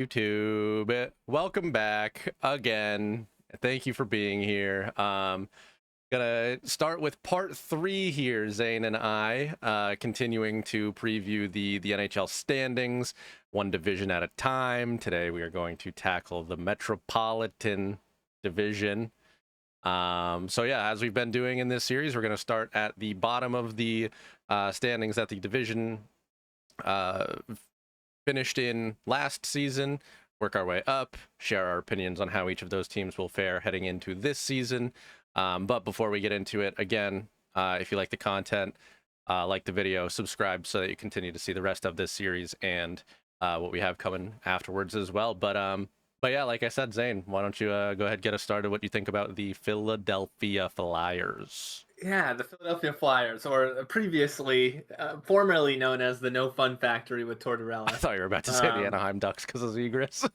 YouTube. Welcome back again. Thank you for being here. Gonna start with part 3 here, Zane and I, continuing to preview the NHL standings, one division at a time. Today we are going to tackle the Metropolitan Division. So yeah, as we've been doing in this series, we're going to start at the bottom of the standings at the division finished in last season, work our way up, share our opinions on how each of those teams will fare heading into this season. But before we get into it, again, if you like the content, like the video, subscribe so that you continue to see the rest of this series and what we have coming afterwards as well. But yeah, like I said, Zane, why don't you go ahead and get us started? What you think about the Philadelphia Flyers? Yeah, the Philadelphia Flyers, or previously, formerly known as the No Fun Factory with I Tortorella. thought you were about to say the Anaheim Ducks because of Zegras.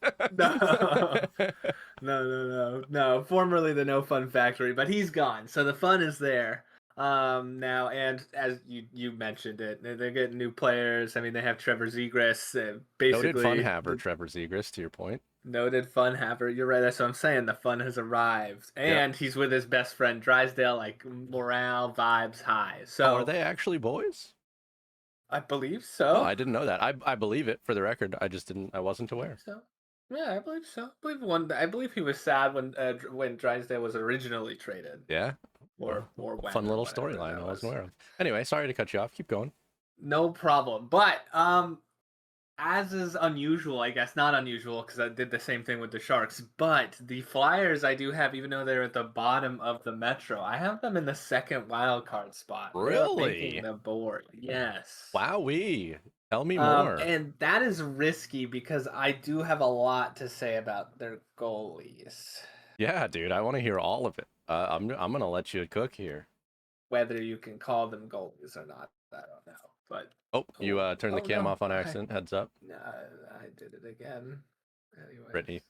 No, no. Formerly the No Fun Factory, but he's gone, so the fun is there now. And as you mentioned it, they're getting new players. I mean, they have Trevor Zegras, Noted fun basically haver, Trevor Zegras, to your point. noted fun haver. You're right. That's what I'm saying. The fun has arrived, Yep. and he's with his best friend Drysdale. Like morale, vibes high. Oh, are So they actually boys? I believe Oh, so. I didn't know that. I believe it for the record. I wasn't I believe aware. so. Yeah, I believe so. I believe he was sad when Drysdale was originally traded, Yeah. or when, Fun or little whatever storyline that I wasn't was. aware of. Anyway, sorry to cut you off. Keep going. No problem. But as is unusual, I guess not unusual because I did the same thing with the Sharks. But the Flyers, I do have, even though they're at the bottom of the Metro, I have them in the second wild card spot. They are making Really? the board. Yes. Wowee. Tell me more. And that is risky because I do have a lot to say about their goalies. Yeah, dude, I want to hear all of it. I'm gonna let you cook here. Whether you can call them goalies or not, I don't know. But Oh, you turned the cam no, off on accident. Heads up, I did it again. Brittany. Anyways,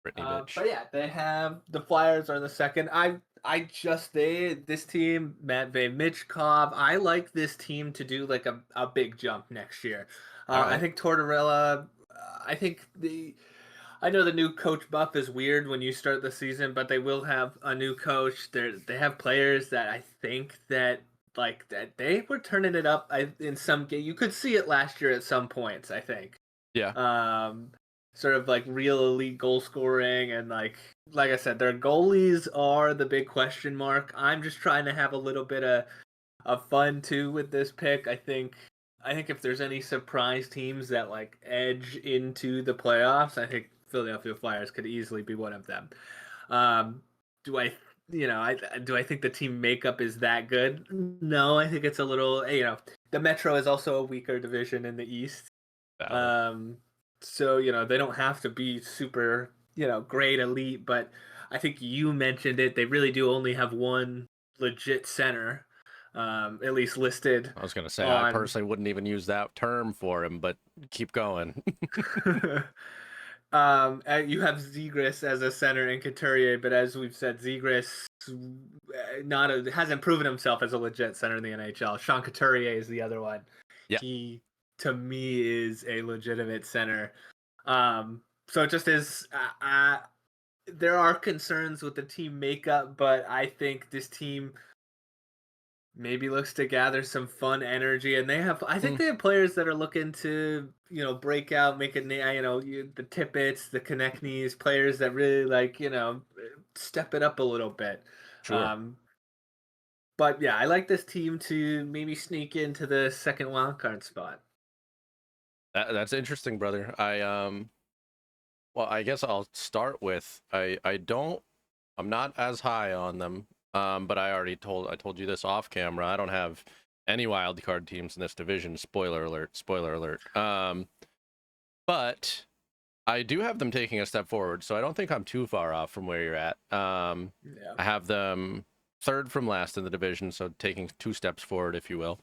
Brittany bitch. but yeah, they have the Flyers are the second. This team, Matvey Michkov. I like this team to do like a big jump next year. All I right. think Tortorella. I think I know the new coach buff is weird when you start the season, but they will have a new coach. They have players that I think that that they were turning it up. In some game, you could see it last year at some points. I think. Yeah. Um, Sort of like real elite goal scoring and like I said, their goalies are the big question mark. I'm just trying to have a little bit of fun too with this pick. I think if there's any surprise teams that like edge into the playoffs, I think Philadelphia Flyers could easily be one of them. Um, do I, do I think the team makeup is that good? No, I think it's a little. The Metro is also a weaker division in the East. Valid. Um, so they don't have to be super, great elite, but I think you mentioned it. They really do only have one legit center, at least listed I was gonna say I on. personally wouldn't even use that term for him, but keep going. You have Zegras as a center and Couturier, but as we've said, Zegras hasn't proven himself as a legit center in the NHL. Sean Couturier is the other one. Yeah. He, to me, is a legitimate center. So it just is. There are concerns with the team makeup, but I think this team maybe looks to gather some fun energy, and I think they have players that are looking to break out, make it, the Tippets, the Konechny's, players that really step it up a little bit. Sure. um but yeah, I like this team to maybe sneak into the second wild card spot. That's interesting, brother. Well, I guess I'll start with I'm not as high on them. But I told you this off camera. I don't have any wild card teams in this division. Spoiler alert, spoiler alert. But I do have them taking a step forward, so I don't think I'm too far off from where you're at. Yeah. I have them third from last in the division, so taking 2 steps forward, if you will.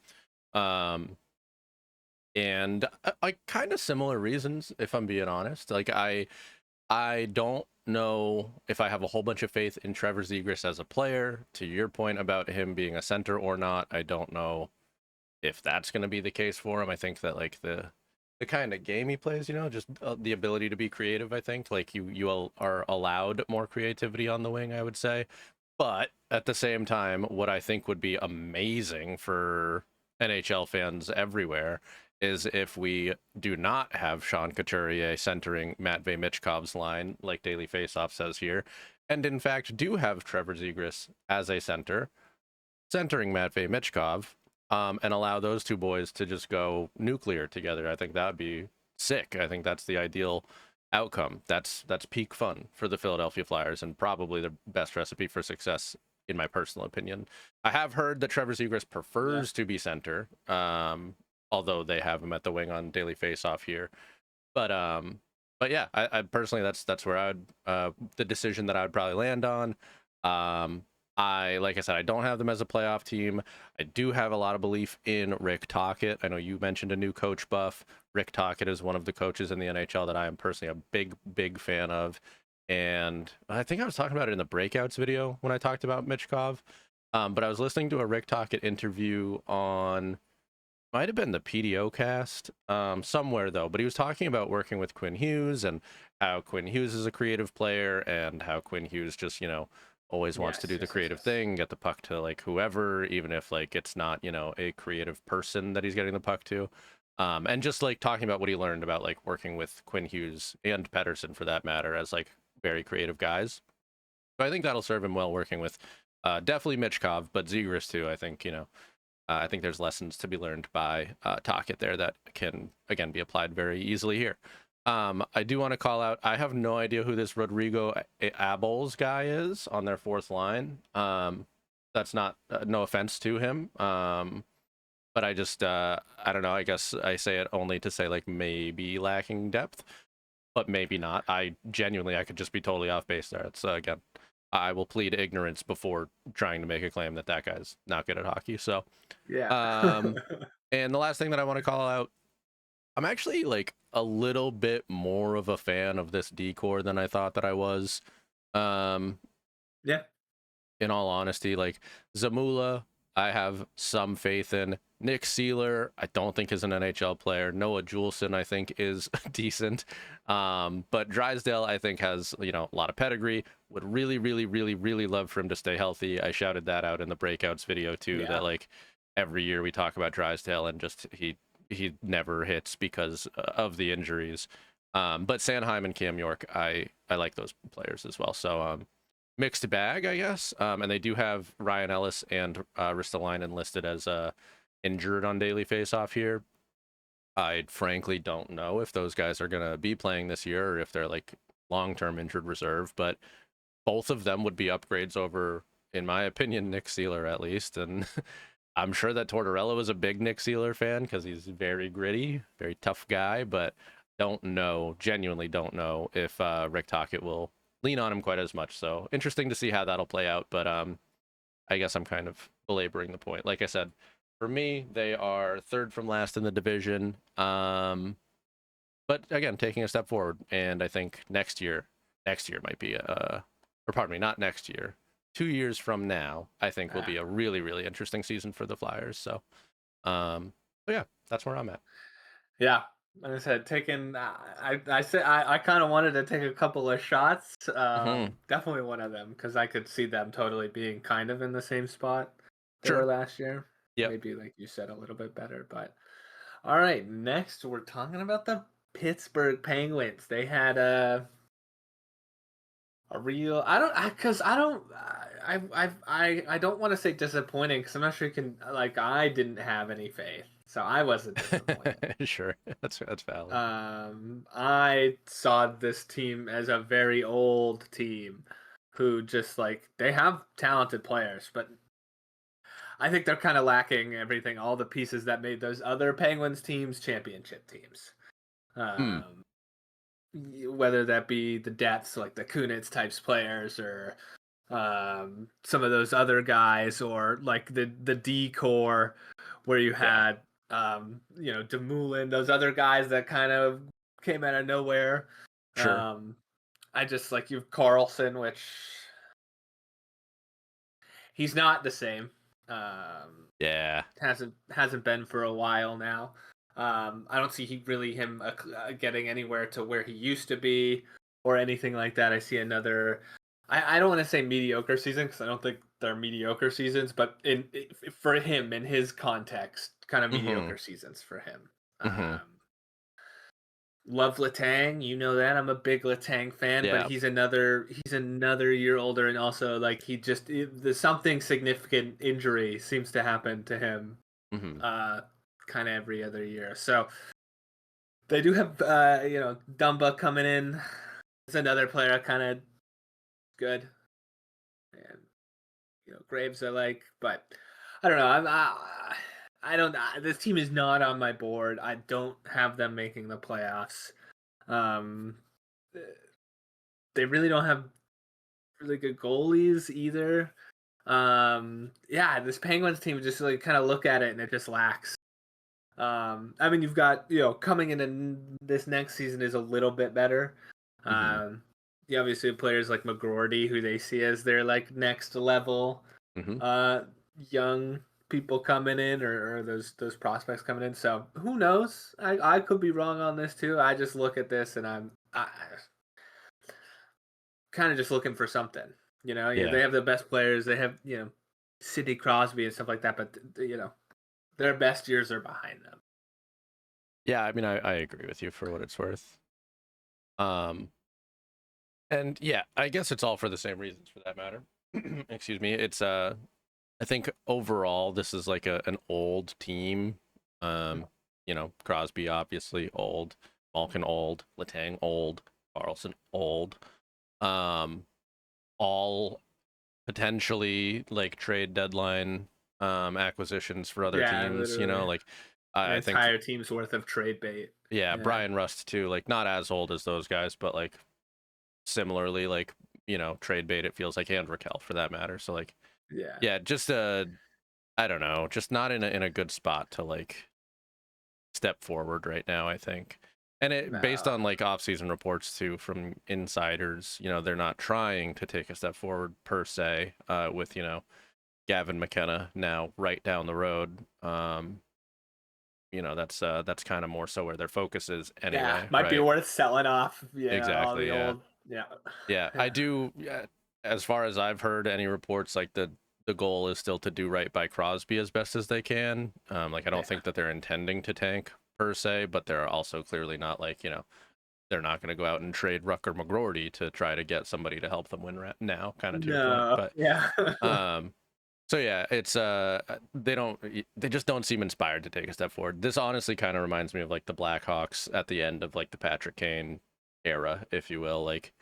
And like kind of similar reasons, if I'm being honest. Like I don't know if I have a whole bunch of faith in Trevor Zegras as a player. To your point about him being a center or not, I don't know if that's going to be the case for him. I think that like the kind of game he plays, just the ability to be creative. I think like are allowed more creativity on the wing, I would say. But at the same time, what I think would be amazing for NHL fans everywhere is if we do not have Sean Couturier centering Matvey Michkov's line, like Daily Faceoff says here, and in fact do have Trevor Zegras as a center, centering Matvey Michkov, and allow those two boys to just go nuclear together. I think that would be sick. I think that's the ideal outcome. That's peak fun for the Philadelphia Flyers, and probably the best recipe for success, in my personal opinion. I have heard that Trevor Zegras prefers to be center, although they have him at the wing on Daily Faceoff here. But yeah, I personally that's where I would the decision that I would probably land on. Like I said, I don't have them as a playoff team. I do have a lot of belief in Rick Tocchet. I know you mentioned a new coach buff. Rick Tocchet is one of the coaches in the NHL that I am personally a big fan of. And I think I was talking about it in the breakouts video when I talked about Michkov. But I was listening to a Rick Tocchet interview on, might have been the PDO cast, somewhere though, but he was talking about working with Quinn Hughes and how Quinn Hughes is a creative player and how Quinn Hughes just, always wants to do the creative thing, get the puck to like whoever, even if like it's not, a creative person that he's getting the puck to. And just like talking about what he learned about like working with Quinn Hughes and Pettersson for that matter as like very creative guys. So I think that'll serve him well working with definitely Michkov, but Zegras too. I think there's lessons to be learned by Tocchet there that can again be applied very easily here. I do want to call out, I have no idea who this Rodrigo Abols guy is on their fourth line. That's not, no offense to him. But I just, I don't know, I guess I say it only to say like maybe lacking depth, but maybe not. I could just be totally off base there. It's, again, I will plead ignorance before trying to make a claim that guy's not good at hockey. So, Yeah. and the last thing that I want to call out, I'm actually like a little bit more of a fan of this decor than I thought that I was. Yeah. In all honesty, like Zamula, I have some faith in. Nick Seeler, I don't think is an NHL player. Noah Juleson, I think, is decent. But Drysdale, I think, has, a lot of pedigree. Would really, really, really, really love for him to stay healthy. I shouted that out in the breakouts video too, that like every year we talk about Drysdale and just he never hits because of the injuries. But Sanheim and Cam York, I like those players as well. So mixed bag, I guess. And they do have Ryan Ellis and Ristolainen listed as injured on Daily Faceoff here. I frankly don't know if those guys are going to be playing this year or if they're like long-term injured reserve, but both of them would be upgrades over, in my opinion, Nick Seeler at least. And I'm sure that Tortorella was a big Nick Seeler fan because he's very gritty, very tough guy, but genuinely don't know if Rick Tocchet will lean on him quite as much. So interesting to see how that'll play out. But I guess I'm kind of belaboring the point. Like I said, for me, they are third from last in the division. But again, taking a step forward, and I think next year might be or pardon me, not next year. 2 years from now, I think will be a really, really interesting season for the Flyers. So, but yeah, that's where I'm at. Yeah. Like I said, I kind of wanted to take a couple of shots. Definitely one of them because I could see them totally being kind of in the same spot they were Sure. last year. Yep. Maybe like you said, a little bit better. But all right, next we're talking about the Pittsburgh Penguins. They had a real I don't want to say disappointing because I'm not sure you can like I didn't have any faith, so I wasn't disappointed. Sure, that's valid. I saw this team as a very old team who just like they have talented players, but I think they're kind of lacking everything, all the pieces that made those other Penguins teams championship teams. Um, whether that be the depths, like the Kunitz types players, or some of those other guys, or like the D core, where you had Demoulin, those other guys that kind of came out of nowhere. Sure. I just like you've Carlson, which he's not the same. Yeah. Hasn't been for a while now. I don't see him getting anywhere to where he used to be or anything like that. I see another. I don't want to say mediocre season because I don't think they're mediocre seasons, but for him in his context, kind of Mm-hmm. mediocre seasons for him. Mm-hmm. Love Letang, you know that I'm a big Letang fan, but Yeah. he's another year older, and also like there's something significant injury seems to happen to him, Mm-hmm. uh, kind of every other year. So they do have Dumba coming in. It's another player kind of good, and Graves I like, but I don't know. I don't. This team is not on my board. I don't have them making the playoffs. Um, they really don't have really good goalies either. Yeah, this Penguins team just like kind of look at it and it just lacks. I mean, you've got coming into this next season is a little bit better. Mm-hmm. You obviously have players like McGroarty who they see as their like next level, Mm-hmm. uh, young people coming in or those prospects coming in. So who knows? I could be wrong on this too. I just look at this and I kind of just looking for something. Yeah. They have the best players. They have Sidney Crosby and stuff like that, but their best years are behind them. Yeah, I mean, I agree with you for what it's worth. Um, and yeah, I guess it's all for the same reasons for that matter. Excuse me. It's I think overall this is like an old team. Crosby obviously old, Malkin old, Letang old, Carlson old. Um, all potentially like trade deadline acquisitions for other Yeah, teams. literally Like an I think entire team's worth of trade bait. yeah, Yeah, Brian Rust too. Like not as old as those guys, but like similarly like trade bait. It feels like and Raquel for that matter. So like yeah. yeah, just I don't know, just not in a good spot to like step forward right now, I think. And it based No. on like off-season reports too from insiders, they're not trying to take a step forward per se, with Gavin McKenna now right down the road. That's kind of more so where their focus is Yeah, anyway, might be right? worth selling off. Yeah, all Exactly, the yeah. old. Yeah, Yeah, I yeah, do. Yeah, as far as I've heard, any reports like the goal is still to do right by Crosby as best as they can. Like I don't yeah. think that they're intending to tank per se, but they're also clearly not like they're not going to go out and trade Rucker McGroarty to try to get somebody to help them win now, kind of to your point. No, But yeah. um, so yeah, it's they just don't seem inspired to take a step forward. This honestly kind of reminds me of like the Blackhawks at the end of like the Patrick Kane era, if you will. Like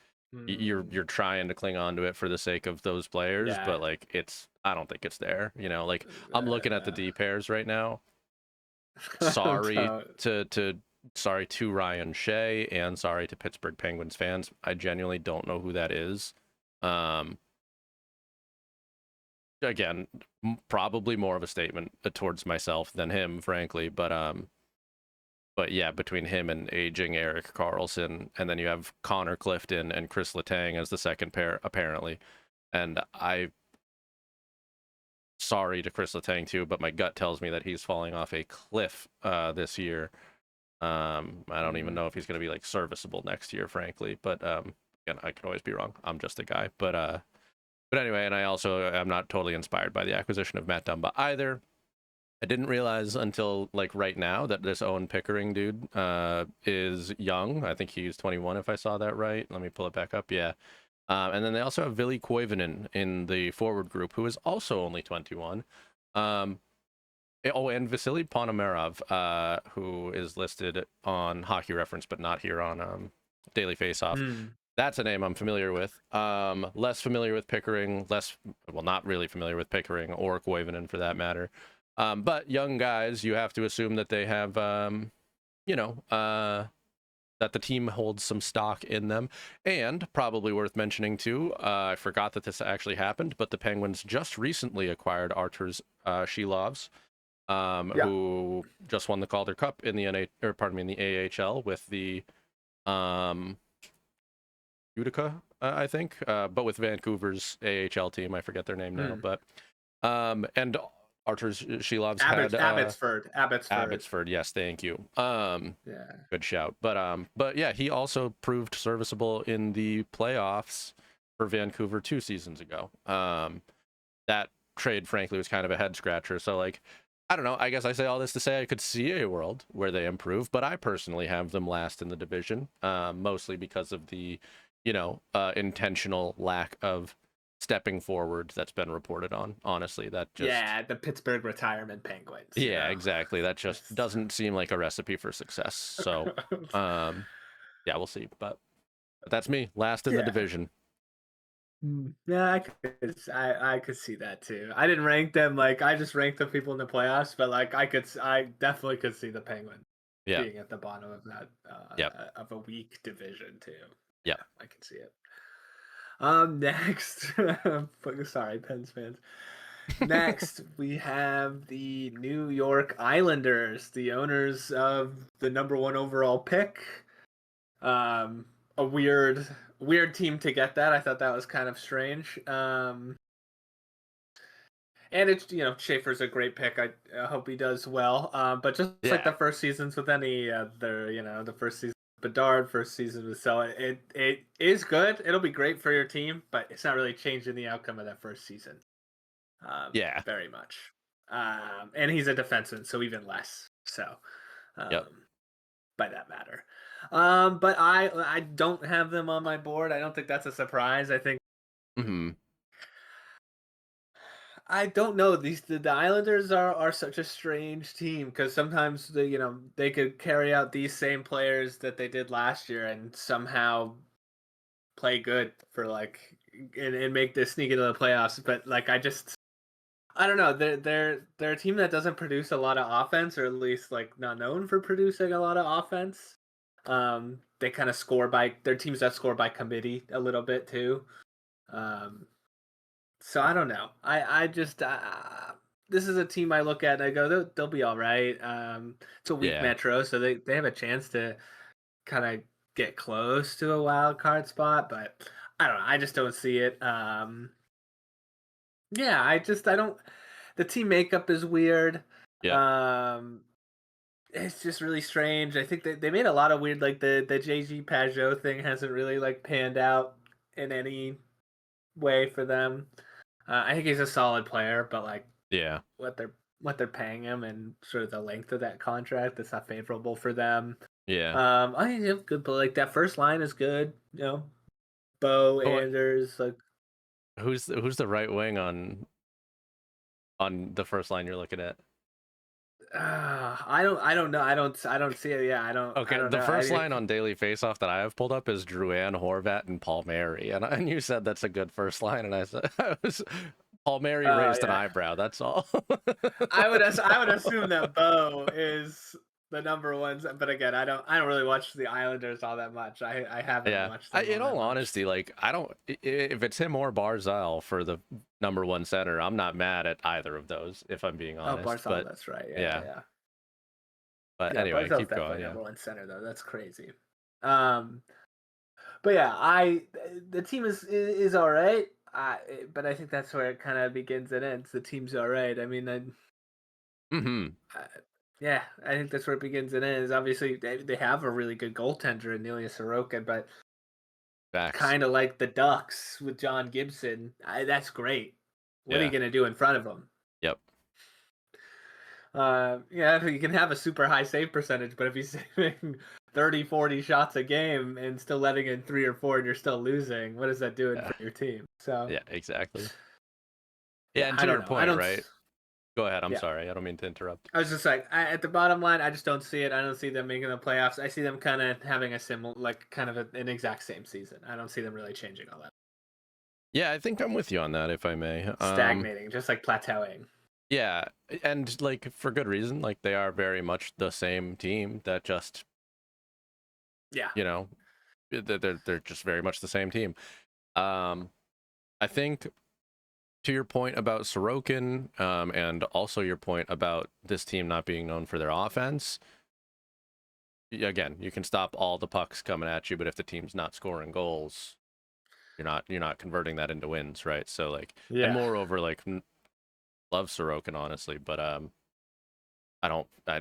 you're trying to cling on to it for the sake of those players, Yeah. but like I don't think it's there. Like I'm looking at the D pairs right now. Sorry Don't. sorry to Ryan Shea and sorry to Pittsburgh Penguins fans. I genuinely don't know who that is. Um, Again, probably more of a statement towards myself than him, frankly. But yeah, between him and aging Eric Carlson, and then you have Connor Clifton and Chris Letang as the second pair, apparently. And sorry to Chris Letang too, but my gut tells me that he's falling off a cliff this year. I don't even know if he's going to be like serviceable next year, frankly. But again, I could always be wrong. I'm just a guy. But anyway, and I also am not totally inspired by the acquisition of Matt Dumba either. I didn't realize until like right now that this Owen Pickering dude is young. I think he's 21 if I saw that right. Let me pull it back up. Yeah. And then they also have Ville Koivunen in the forward group, who is also only 21. And Vasily Ponomarov, who is listed on Hockey Reference, but not here on Daily Faceoff. That's a name I'm familiar with. Less familiar with Pickering, not really familiar with Pickering or Koivunen for that matter. But young guys, you have to assume that they have, that the team holds some stock in them. And probably worth mentioning too, I forgot that this actually happened, but the Penguins just recently acquired Arturs Shilovs, Yeah. who just won the Calder Cup in the in the AHL with the Utica, I think, but with Vancouver's AHL team. I forget their name now, but and Arthur Shelov's had Abbotsford. Abbotsford. Yes, thank you. Yeah. Good shout. But yeah, he also proved serviceable in the playoffs for Vancouver 2 seasons ago. That trade, frankly, was kind of a head scratcher. So, like, I don't know. I guess I say all this to say I could see a world where they improve, but I personally have them last in the division, mostly because of the, intentional lack of stepping forward that's been reported on. Honestly, that just The Pittsburgh retirement Penguins. yeah, exactly. That just doesn't seem like a recipe for success. So, yeah, we'll see. But that's me, last in the Yeah. division. Yeah, I could see that too. I didn't rank them like I just ranked the people in the playoffs, but like I definitely could see the Penguins Yeah. being at the bottom of that Yep. of a weak division too. Yep. Yeah, I can see it. Next, sorry, Pens fans. Next, we have the New York Islanders, the owners of the #1 overall pick. A weird team to get that. I thought that was kind of strange. And it's Schaefer's a great pick. I hope he does well. But just like the first seasons with any the first season with Bedard, first season with Sella, it is good. It'll be great for your team, but it's not really changing the outcome of that first season. Very much. And he's a defenseman, so even less. So, by that matter. But I don't have them on my board. I don't think that's a surprise. I think. Mm-hmm. I don't know. The Islanders are such a strange team because sometimes they could carry out these same players that they did last year and somehow play good for and make this sneak into the playoffs. But I don't know. They're a team that doesn't produce a lot of offense, or at least not known for producing a lot of offense. They kind of they're teams that score by committee a little bit too. So I don't know. I just this is a team I look at and I go they'll be all right. It's a weak Metro, so they have a chance to kind of get close to a wild card spot, but I don't know. I just don't see it. Yeah, I don't. The team makeup is weird. Yeah. It's just really strange. I think they made a lot of weird the JG Pajot thing hasn't really panned out in any way for them. I think he's a solid player, but what they're paying him and sort of the length of that contract, that's not favorable for them. I think they have good, but that first line is good. Bo Anders, who's the right wing on the first line you're looking at? I don't know. I don't see it. Yeah, I don't. Okay, I don't the know. first line on Daily Faceoff that I have pulled up is Drouin, Horvat, and Palmieri, and you said that's a good first line, and I said Palmieri raised an eyebrow. That's all. I would assume that Bo is the #1, but again, I don't really watch the Islanders all that much. I haven't watched them. In all honesty, I don't. If it's him or Barzal for the #1 center, I'm not mad at either of those. If I'm being honest. Barzal, but, that's right. Yeah. But anyway, Barzal's keep going. Yeah, #1 center though. That's crazy. But yeah, the team is all right. But I think that's where it kind of begins and ends. The team's all right. I mean, yeah, I think that's where it begins and ends. Obviously, they have a really good goaltender in Ilya Sorokin, but kind of like the Ducks with John Gibson, that's great. What are you gonna do in front of him? Yep. Yeah, you can have a super high save percentage, but if he's saving 30, 40 shots a game and still letting in 3 or 4 and you're still losing, what is that doing for your team? So yeah, exactly. Yeah, and to your point, right? Go ahead. I'm sorry. I don't mean to interrupt. I was just at the bottom line, I just don't see it. I don't see them making the playoffs. I see them kind of having a similar, kind of an exact same season. I don't see them really changing all that. Yeah, I think I'm with you on that, if I may. Stagnating, just plateauing. Yeah, and for good reason. They are very much the same team that just, they're just very much the same team. I think to your point about Sorokin, and also your point about this team not being known for their offense, again, you can stop all the pucks coming at you, but if the team's not scoring goals, you're not converting that into wins, right? So and moreover, love Sorokin honestly, but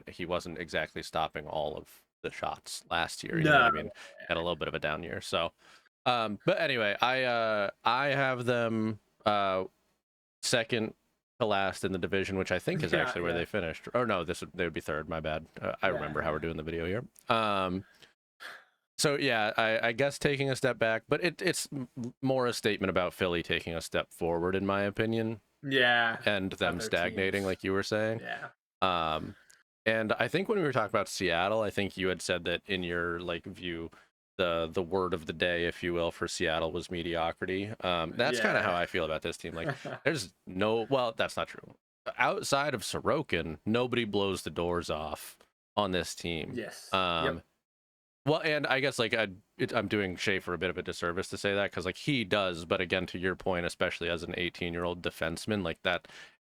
he wasn't exactly stopping all of the shots last year. You know what I No. mean? Had a little bit of a down year. So, but anyway, I have them second to last in the division, which I think is Yeah, actually where yeah, they finished. Or no, they would be third. My bad. I yeah, remember how yeah. we're doing the video here. So yeah, I guess taking a step back, but it's more a statement about Philly taking a step forward, in my opinion, Yeah, and them other stagnating, teams. like you were saying. Yeah, Um, and I think when we were talking about Seattle, I think you had said that in your like view, the word of the day, if you will, for Seattle was mediocrity. That's kind of how yeah. I feel about this team. Like, there's no, well, that's not true. Outside of Sorokin, nobody blows the doors off on this team. Yes. Yep. Um, well, and I guess like I'm doing Schaefer a bit of a disservice to say that because like he does, but again, to your point, especially as an 18-year-old defenseman, like that,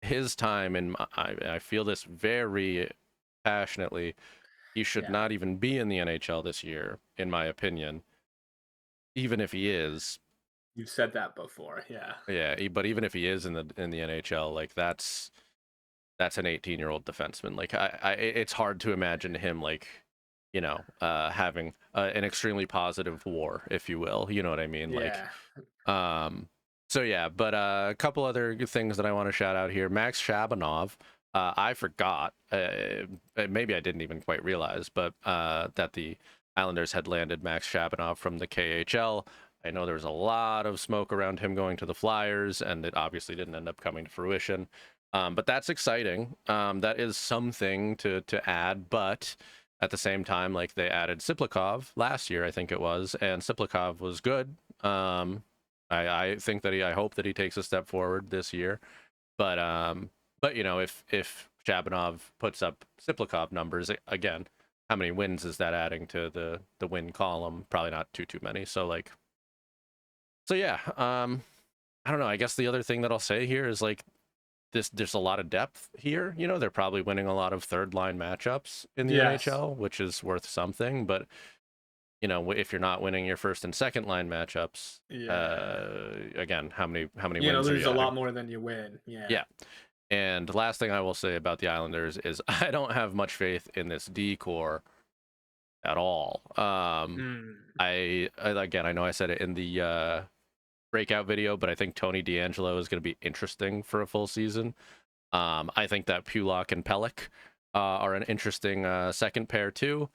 his time and I feel this very passionately. He should Yeah. not even be in the NHL this year, in my opinion. Even if he is, You've said that before. Yeah. yeah. But even if he is in the NHL, like that's an 18-year-old defenseman. Like it's hard to imagine him like having an extremely positive war, if you will. You know what I mean? Like, Yeah. um, so yeah. But a couple other good things that I want to shout out here. Max Shabanov. I forgot. Maybe I didn't even quite realize, but that the Islanders had landed Max Shabanov from the KHL. I know there was a lot of smoke around him going to the Flyers, and it obviously didn't end up coming to fruition. But that's exciting. That is something to add, but at the same time, like they added Siplikov last year, I think it was, and Siplikov was good. I think that I hope that he takes a step forward this year. But if Shabanov puts up Siplikov numbers again, how many wins is that adding to the win column? Probably not too many. So yeah, I don't know. I guess the other thing that I'll say here is like there's a lot of depth here. They're probably winning a lot of third line matchups in the Yes. NHL, which is worth something. But if you're not winning your first and second line matchups, Yeah. again, how many You're gonna wins are lose you a adding? lot more than you win. Yeah. Yeah. And last thing I will say about the Islanders is I don't have much faith in this D core at all. Mm. I again, I know I said it in the breakout video, but I think Tony DeAngelo is going to be interesting for a full season. I think that Pulak and Pelech are an interesting second pair too.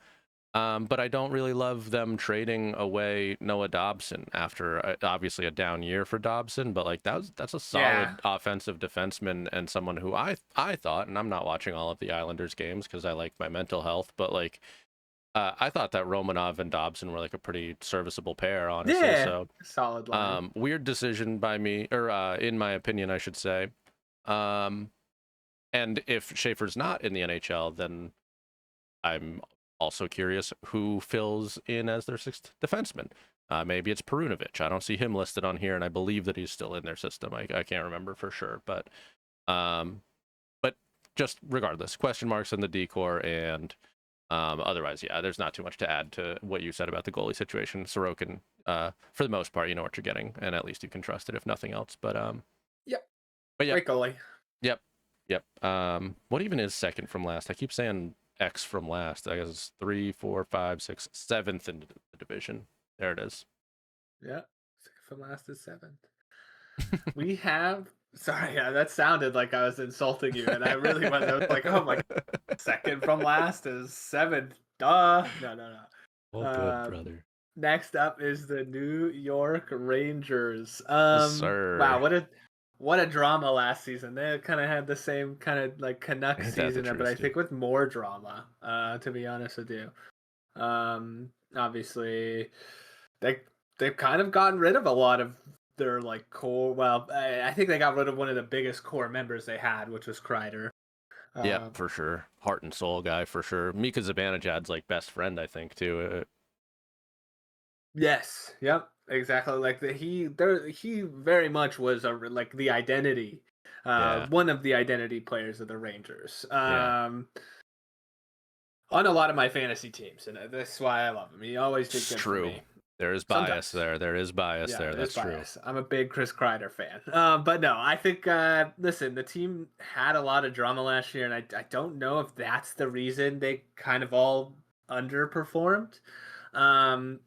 But I don't really love them trading away Noah Dobson after obviously a down year for Dobson. But like that's a Yeah. solid offensive defenseman and someone who I thought, and I'm not watching all of the Islanders games because I like my mental health, but like I thought that Romanov and Dobson were like a pretty serviceable pair, honestly. Yeah. So Solid line. weird decision by me, or in my opinion, I should say. Um, and if Schaefer's not in the NHL, then I'm also curious who fills in as their sixth defenseman. Maybe it's Perunovic. I don't see him listed on here, and I believe that he's still in their system. I can't remember for sure, um, but just regardless, question marks in the decor, and otherwise, yeah, there's not too much to add to what you said about the goalie situation. Sorokin, for the most part, you know what you're getting, and at least you can trust it if nothing else. Yep. But yep, Great goalie. yep, yep. What even is second from last? I keep saying X from last. I guess it's 3, 4, 5, 6, 7th in the division. There it is. Yeah. Second from last is seventh. We have. Sorry, yeah, that sounded like I was insulting you, and I really was. I was like, oh my, second from last is seventh. Duh. No, no, no. All good, brother. Next up is the New York Rangers. Yes, Wow, sir. what a drama last season. They kind of had the same kind of like Canucks Ain't that the season, but truth, I dude? think with more drama. To be honest with you. Obviously, they they've kind of gotten rid of a lot of their like core. Well, I think they got rid of one of the biggest core members they had, which was Kreider. Yeah, Um, for sure. Heart and soul guy, for sure. Mika Zibanejad's like best friend, I think, too. yes, yep, exactly. Like he very much was like the identity, Yeah, one of the identity players of the Rangers. yeah. On a lot of my fantasy teams, and that's why I love him. He always did It's good for true. me. There is bias Sometimes. there. There is bias Yeah, there. there's That's true. bias. I'm a big Chris Kreider fan. But no, I think, listen, the team had a lot of drama last year, and I don't know if that's the reason they kind of all underperformed. Um,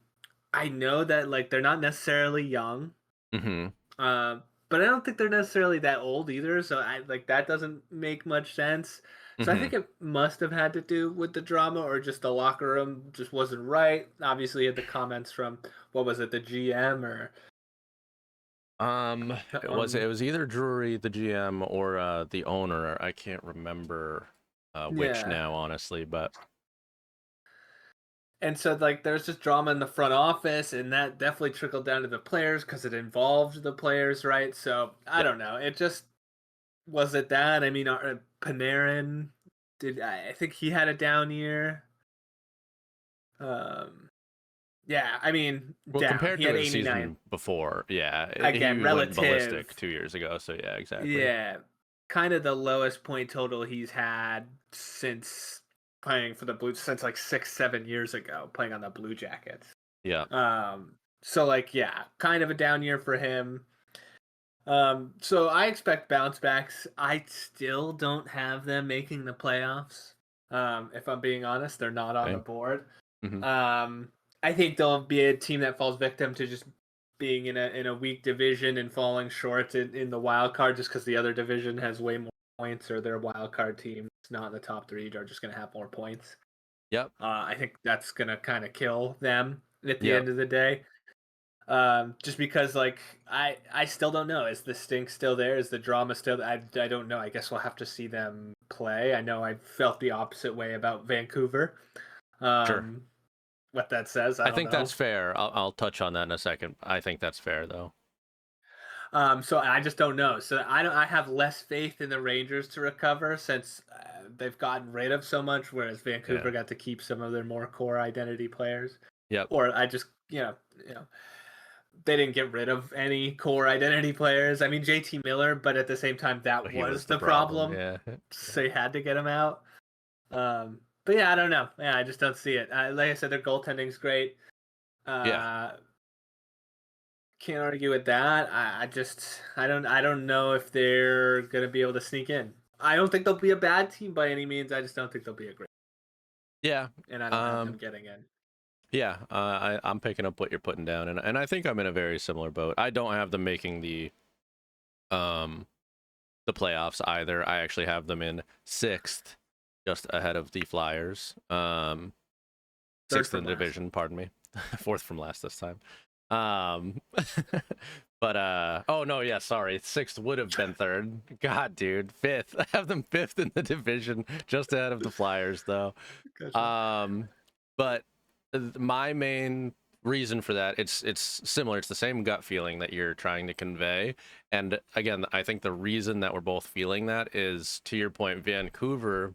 I know that, like, they're not necessarily young, Hmm. uh, but I don't think they're necessarily that old either. So I like that doesn't make much sense. So I Hmm. think it must have had to do with the drama, or just the locker room just wasn't right. Obviously, you had the comments from, what was it, the GM or It was on. it was either Drury, the GM, or the owner. I can't remember which Yeah. now, honestly, but And so, like, there's just drama in the front office, and that definitely trickled down to the players because it involved the players, right? So I yep. don't know. It just, was it that? I mean, Panarin, I think he had a down year. Um, yeah, I mean, Well, down. compared He to had his 89. season before, yeah, Again, he went relative. ballistic 2 years ago. So yeah, exactly. Yeah, kind of the lowest point total he's had since playing for the Blues, since like 6, 7 years ago, playing on the Blue Jackets. Yeah, So like, yeah, kind of a down year for him. So I expect bounce backs. I still don't have them making the playoffs. If I'm being honest, they're not on the same. board. Hmm. I think they'll be a team that falls victim to just being in a weak division and falling short in the wild card, just because the other division has way more points, or their wild card team is not in the top three are just going to have more points. Yep. I think that's going to kind of kill them at the Yep. end of the day. Just because, like, I still don't know. Is the stink still there? Is the drama still? I don't know. I guess we'll have to see them play. I know I felt the opposite way about Vancouver. Sure. Um, what that says, I I don't think that's know. fair. I'll touch on that in a second. I think that's fair though. So I just don't know. So I don't. I have less faith in the Rangers to recover, since they've gotten rid of so much, whereas Yeah. Vancouver got to keep some of their more core identity players. Yep. Or I just, they didn't get rid of any core identity players. I mean, JT Miller, but at the same time, that But he was was the the problem. problem. Yeah. So they had to get him out. But yeah, I don't know. Yeah, I just don't see it. Like I said, their goaltending's great. Yeah. Uh, can't argue with that. I don't know if they're gonna be able to sneak in. I don't think they'll be a bad team by any means. I just don't think they'll be a great, Yeah. and I don't have them Um. getting in. Yeah. I'm picking up what you're putting down, and I think I'm in a very similar boat. I don't have them making um the playoffs either. I actually have them in sixth, just ahead of the Flyers. Third Sixth in from the last. division. Pardon me. Fourth from last this time. Um, but oh no, yeah, sorry. Sixth would have been third. God, dude, fifth. I have them fifth in the division, just ahead of the Flyers, though. Gotcha. Um, but my main reason for that, it's similar. It's the same gut feeling that you're trying to convey. And again, I think the reason that we're both feeling that is, to your point, Vancouver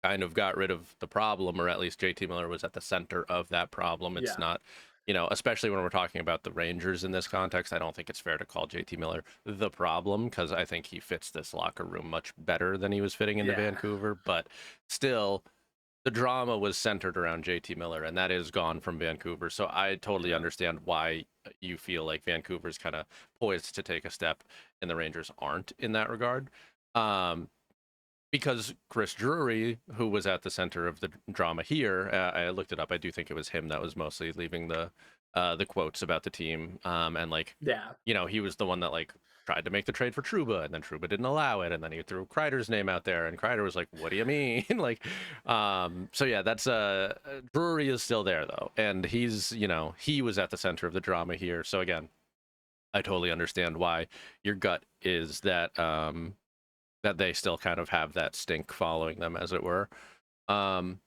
kind of got rid of the problem, or at least JT Miller was at the center of that problem. It's Yeah. not, especially when we're talking about the Rangers in this context, I don't think it's fair to call JT Miller the problem, because I think he fits this locker room much better than he was fitting into Yeah. Vancouver. But still, the drama was centered around JT Miller, and that is gone from Vancouver. So I totally Yeah. understand why you feel like Vancouver's kind of poised to take a step and the Rangers aren't in that regard. Um, because Chris Drury, who was at the center of the drama here, I looked it up. I do think it was him that was mostly leaving the quotes about the team, and like, Yeah. he was the one that like tried to make the trade for Truba, and then Truba didn't allow it, and then he threw Kreider's name out there, and Kreider was like, "What do you mean?" like, so yeah, that's Drury is still there though, and he's he was at the center of the drama here. So again, I totally understand why your gut is that they still kind of have that stink following them, as it were. Um,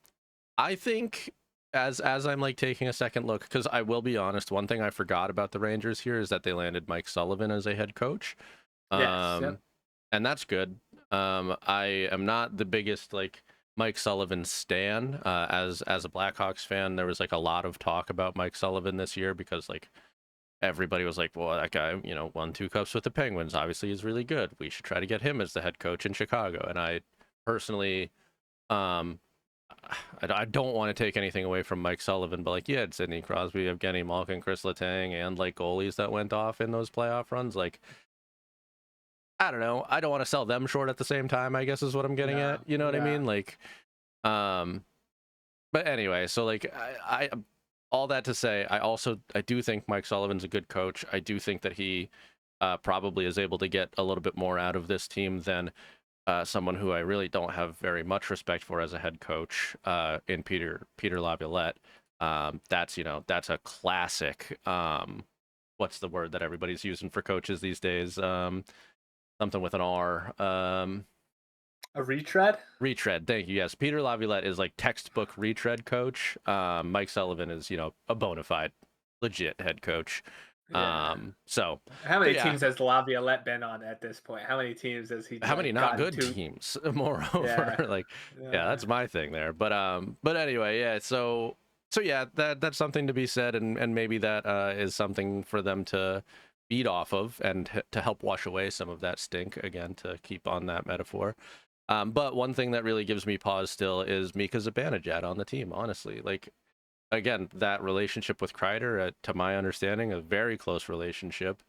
I think as I'm like taking a second look, because I will be honest, one thing I forgot about the Rangers here is that they landed Mike Sullivan as a head coach, Yes. um, Yep. and that's good. I am not the biggest like Mike Sullivan stan. As a Blackhawks fan, there was like a lot of talk about Mike Sullivan this year because like everybody was like, well, that guy, won 2 cups with the Penguins. Obviously, he's really good. We should try to get him as the head coach in Chicago. And I personally, um, I don't want to take anything away from Mike Sullivan, but like you had Sidney Crosby, Evgeny Malkin, Chris Letang, and like goalies that went off in those playoff runs. Like, I don't know. I don't want to sell them short at the same time, I guess is what I'm getting No, at. You know what I yeah, mean? Like, um, but anyway, so like I all that to say, I do think Mike Sullivan's a good coach. I do think that he probably is able to get a little bit more out of this team than someone who I really don't have very much respect for as a head coach in Peter Laviolette. That's a classic. What's the word that everybody's using for coaches these days? Something with an R. a retread. Retread. Thank you. Yes, Peter Laviolette is like textbook retread coach. Mike Sullivan is a bona fide, legit head coach. Yeah. So How so many yeah, teams has Laviolette been on at this point? How many teams has he how many like not gotten good to? teams? Moreover, Yeah, like yeah, yeah, that's my thing there. But anyway, yeah. So yeah, that's something to be said, and maybe that is something for them to feed off of and to help wash away some of that stink again, to keep on that metaphor. But one thing that really gives me pause still is Mika Zibanejad on the team. Honestly, like again, that relationship with Kreider, to my understanding, a very close relationship.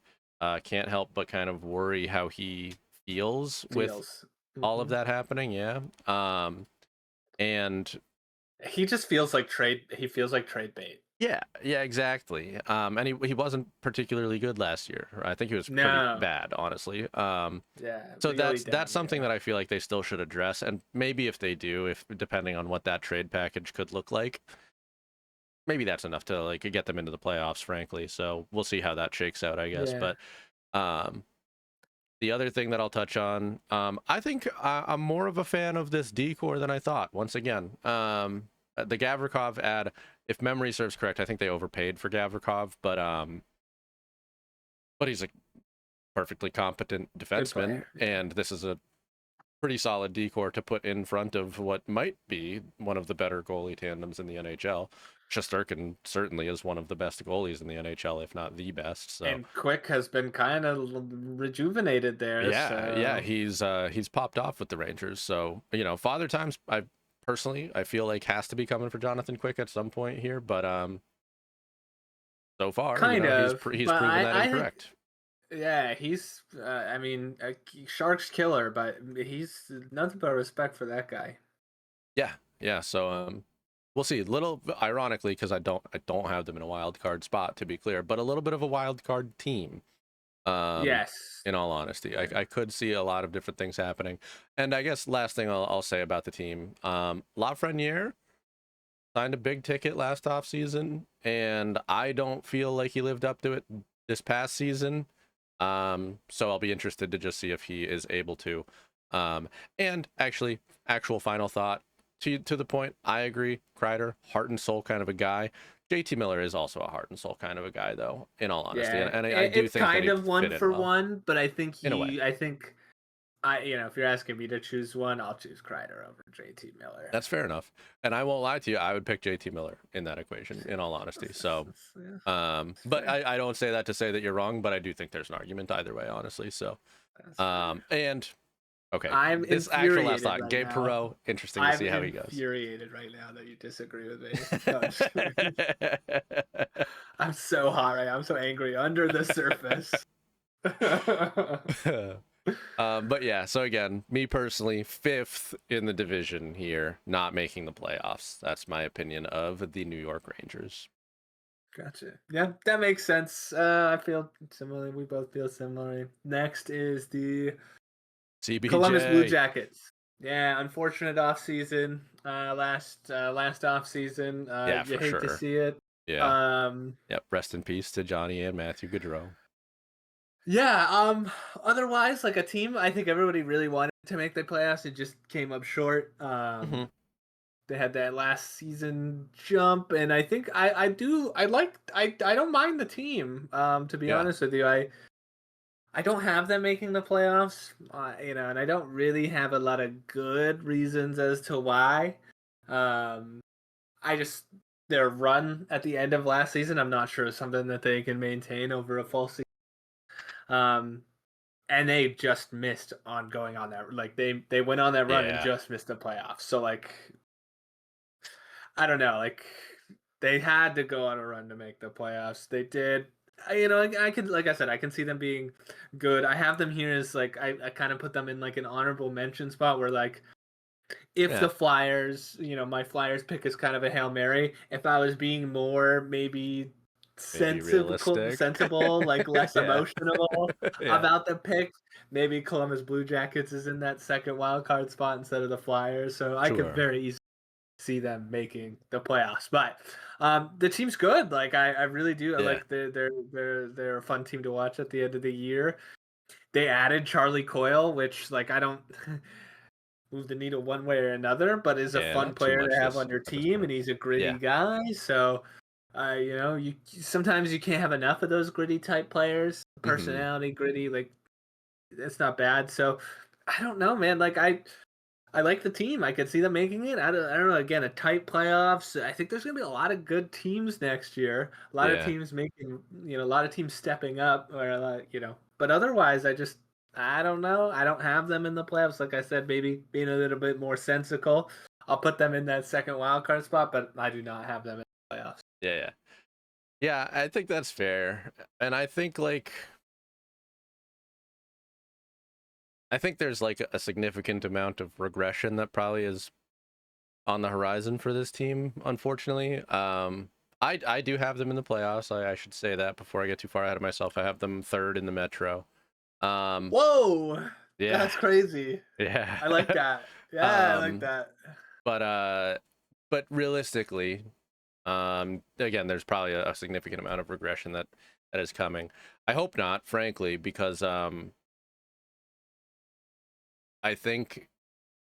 Can't help but kind of worry how he feels with feels. all of Hmm. that happening. Yeah. And He just feels like trade. He feels like trade bait. yeah, exactly. And he wasn't particularly good last year. I think he was pretty No, bad, honestly. yeah, So really that's down something year. that I feel like they still should address, and maybe if they do, if depending on what that trade package could look like, maybe that's enough to like get them into the playoffs, frankly. So we'll see how that shakes out, I guess. Yeah, But um, the other thing that I'll touch on, I think I'm more of a fan of this decor than I thought. Once again, the Gavrikov ad, if memory serves correct, I think they overpaid for Gavrikov, but he's a perfectly competent good defenseman, player. Yeah. and this is a pretty solid decor to put in front of what might be one of the better goalie tandems in the NHL. Shesterkin certainly is one of the best goalies in the NHL, if not the best. So And Quick has been kind of rejuvenated there. yeah, So he's popped off with the Rangers. So Father Times, I feel like has to be coming for Jonathan Quick at some point here, but so far kind of, he's but proven that I think incorrect. yeah, he's. I mean, a Sharks killer, but he's nothing but respect for that guy. Yeah. So we'll see. Little ironically, because I don't have them in a wild card spot, to be clear, but a little bit of a wild card team. Yes. In all honesty, Yeah. I could see a lot of different things happening. And I guess last thing I'll say about the team, Lafreniere signed a big ticket last off season, and I don't feel like he lived up to it this past season. So I'll be interested to just see if he is able to. And actually, actual final thought to the point, I agree. Kreider, heart and soul kind of a guy. JT Miller is also a heart and soul kind of a guy, though, in all honesty. And, Yeah, and I do it's think that kind he'd of one fit in for well, one, but I think in a way. if you're asking me to choose one, I'll choose Kreider over JT Miller. That's fair enough. And I won't lie to you, I would pick JT Miller in that equation, in all honesty. So, Yeah, that's but fair. I don't say that to say that you're wrong, but I do think there's an argument either way, honestly. So, That's fair. and okay, I'm this actual last infuriated thought, right Gabe now. Perreault, interesting to I'm see how he goes. infuriated right now that you disagree with me. No, I'm just kidding. I'm so hot right now. I'm so angry under the surface. But yeah, so again, me personally, fifth in the division here, not making the playoffs. That's my opinion of the New York Rangers. Gotcha. Yeah, that makes sense. I feel similarly. We both feel similarly. Next is the Columbus Blue CBJ. Jackets. Yeah, unfortunate off season. Last off season. Yeah, You for hate to sure. see it. Yeah. Um, Yep. Rest in peace to Johnny and Matthew Gaudreau. yeah. Otherwise, like a team, I think everybody really wanted to make the playoffs. It just came up short. Hmm. They had that last season jump, and I think I don't mind the team. To be Yeah. honest with you, I don't have them making the playoffs, and I don't really have a lot of good reasons as to why. Um, I just their run at the end of last season, I'm not sure is something that they can maintain over a full season. Um, and they just missed on going on that. Like they went on that run and Yeah. just missed the playoffs. So like I don't know, like they had to go on a run to make the playoffs. They did. I can, like I said, I can see them being good. I have them here as like I kind of put them in like an honorable mention spot where like if Yeah, the Flyers, my Flyers pick is kind of a Hail Mary. If I was being more maybe maybe realistic. sensible, like less Yeah. emotional Yeah, about the pick, maybe Columbus Blue Jackets is in that second wild card spot instead of the Flyers. So I could sure. very easily see them making the playoffs. But the team's good. Like I really do. I Yeah. like they're a fun team to watch at the end of the year. They added Charlie Coyle, which like I don't move the needle one way or another, but is a Yeah, fun not too player to much have this on your at this team, point. and he's a Yeah. gritty guy. So, you sometimes you can't have enough of those gritty type players. Hmm. Personality, gritty, like it's not bad. So, I don't know, man. Like I like the team. I could see them making it. I don't know. Again, a tight playoffs. I think there's gonna be a lot of good teams next year. A lot of Yeah. teams making, a lot of teams stepping up, or But otherwise, I don't know. I don't have them in the playoffs. Like I said, maybe being a little bit more sensical. I'll put them in that second wild card spot, but I do not have them in the playoffs. Yeah, yeah. Yeah, I think that's fair. And I think there's like a significant amount of regression that probably is on the horizon for this team, unfortunately. I do have them in the playoffs. I should say that before I get too far ahead of myself. I have them third in the Metro. Um, Whoa, yeah, that's crazy. yeah. I like that. Yeah, I like um, that. but realistically, again, there's probably a significant amount of regression that is coming. I hope not, frankly, because I think,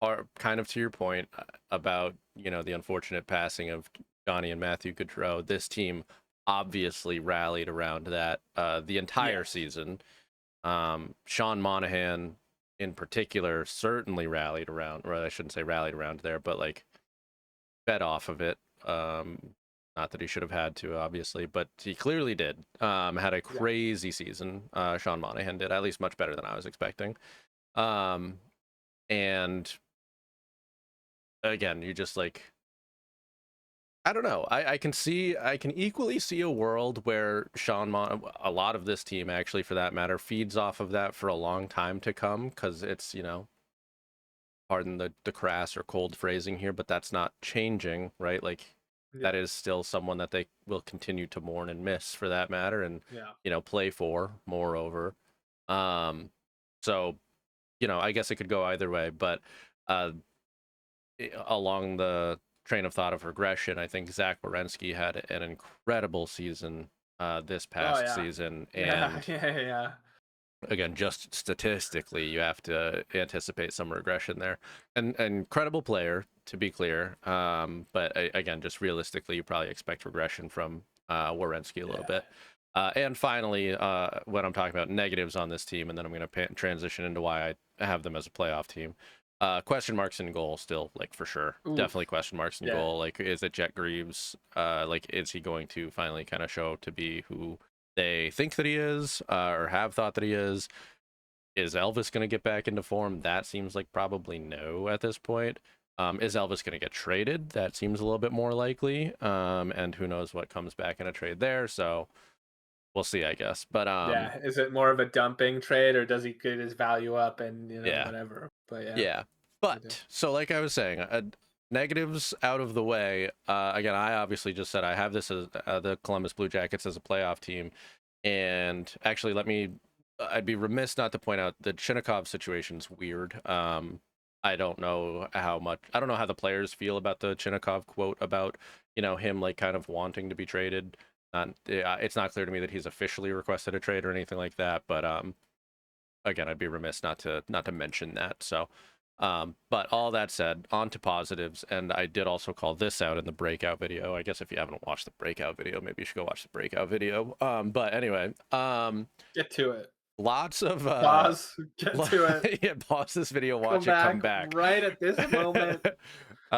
are kind of to your point about the unfortunate passing of Johnny and Matthew Gaudreau. This team obviously rallied around that the entire Yes. season. Sean Monahan in particular certainly rallied around, or I shouldn't say rallied around there, but like fed off of it. Not that he should have had to, obviously, but he clearly did. Had a Yeah. crazy season. Sean Monahan did, at least much better than I was expecting. Um, and again, you just like, I don't know. I can equally see a world where a lot of this team, actually, for that matter, feeds off of that for a long time to come, because it's, pardon the crass or cold phrasing here, but that's not changing, right? Like, Yeah. that is still someone that they will continue to mourn and miss, for that matter, and Yeah. play for, moreover. Um, so I guess it could go either way, but uh, along the train of thought of regression, I think Zach Werenski had an incredible season this Oh past yeah. season, Yeah. and Yeah. Yeah. again, just statistically, you have to anticipate some regression there. And an incredible player, to be clear, but again, just realistically, you probably expect regression from Werenski a little Yeah. bit. And finally, when I'm talking about negatives on this team, and then I'm going to transition into why I have them as a playoff team. Question marks in goal still, like, for sure, Oof. definitely question marks in Yeah. goal. Like, is it Jet Greaves? Like, is he going to finally kind of show to be who they think that he is, or have thought that he is? Is Elvis going to get back into form? That seems like probably no at this point. Is Elvis going to get traded? That seems a little bit more likely. And who knows what comes back in a trade there. So we'll see, I guess. But Yeah. Is it more of a dumping trade, or does he get his value up and yeah, whatever? But yeah. yeah. I do. But so, like I was saying, negatives out of the way. Again, I obviously just said I have this as the Columbus Blue Jackets as a playoff team. And actually, I'd be remiss not to point out the Chinnikov situation's weird. I don't know I don't know how the players feel about the Chinnikov quote about, him like kind of wanting to be traded. It's not clear to me that he's officially requested a trade or anything like that, but again, I'd be remiss not to mention that. So, but all that said, on to positives, and I did also call this out in the breakout video. I guess if you haven't watched the breakout video, maybe you should go watch the breakout video. But anyway, Get to it. lots of Pause. Get to it. yeah, pause this video, Come watch it, come back back. right at this moment. Get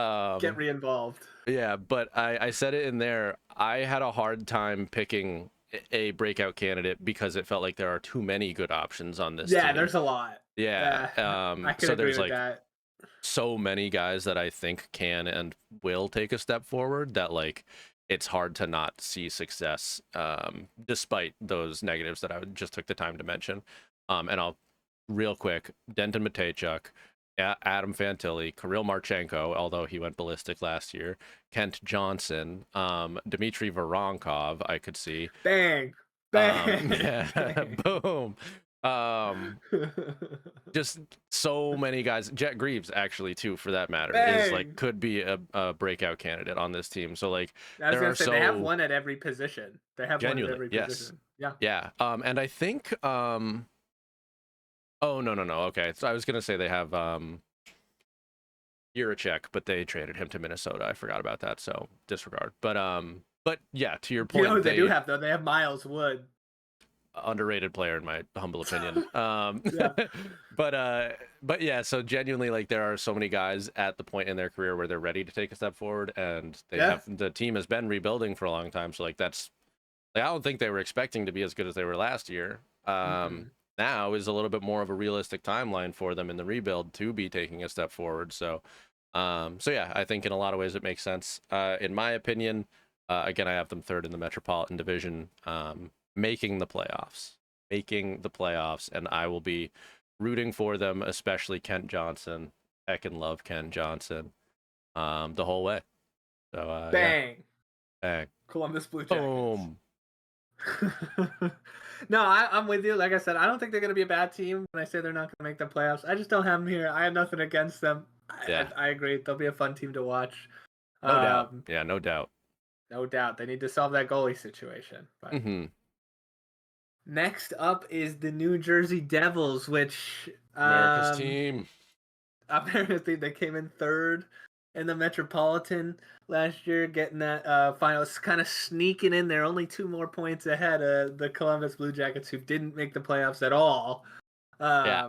um, re-involved. yeah, but I said it in there. I had a hard time picking a breakout candidate because it felt like there are too many good options on this Yeah, team. there's a lot. Yeah. Yeah, I can So agree there's with like that. so many guys that I think can and will take a step forward that like it's hard to not see success despite those negatives that I just took the time to mention. And I'll real quick, Denton Matejchuk, Adam Fantilli, Kirill Marchenko, although he went ballistic last year, Kent Johnson, Dmitry Voronkov, I could see. Bang, bang, Yeah, bang. boom. Um, just so many guys. Jet Greaves, actually, too, for that matter, is like Bang. could be a breakout candidate on this team. So like I was there gonna are say they have so one at every position. They have one at genuinely, every yes, position. Yeah. yeah. And I think oh no, okay. So I was gonna say they have Jiricek, but they traded him to Minnesota. I forgot about that, so disregard. But yeah, to your You know who point, they do they have though? They have Miles Wood. underrated player in my humble opinion. Yeah. But yeah, so genuinely, like there are so many guys at the point in their career where they're ready to take a step forward, and they Yeah. have the team has been rebuilding for a long time. So like that's like I don't think they were expecting to be as good as they were last year. Mm-hmm. Now is a little bit more of a realistic timeline for them in the rebuild to be taking a step forward. So yeah, I think in a lot of ways it makes sense. In my opinion, again, I have them third in the Metropolitan Division, making the playoffs, and I will be rooting for them, especially Kent Johnson. Heckin' love Kent Johnson, the whole way. So yeah, Bang. bang, Columbus Blue Jackets. boom. No, I'm with you. Like I said, I don't think they're going to be a bad team when I say they're not going to make the playoffs. I just don't have them here. I have nothing against them. Yeah, I agree. They'll be a fun team to watch. no doubt. Um, Yeah, no doubt. no doubt. They need to solve that goalie situation. But Hmm. next up is the New Jersey Devils, which America's team. apparently they came in third in the Metropolitan last year, getting that finals, kind of sneaking in there, only 2 more points ahead of the Columbus Blue Jackets, who didn't make the playoffs at all. Yeah.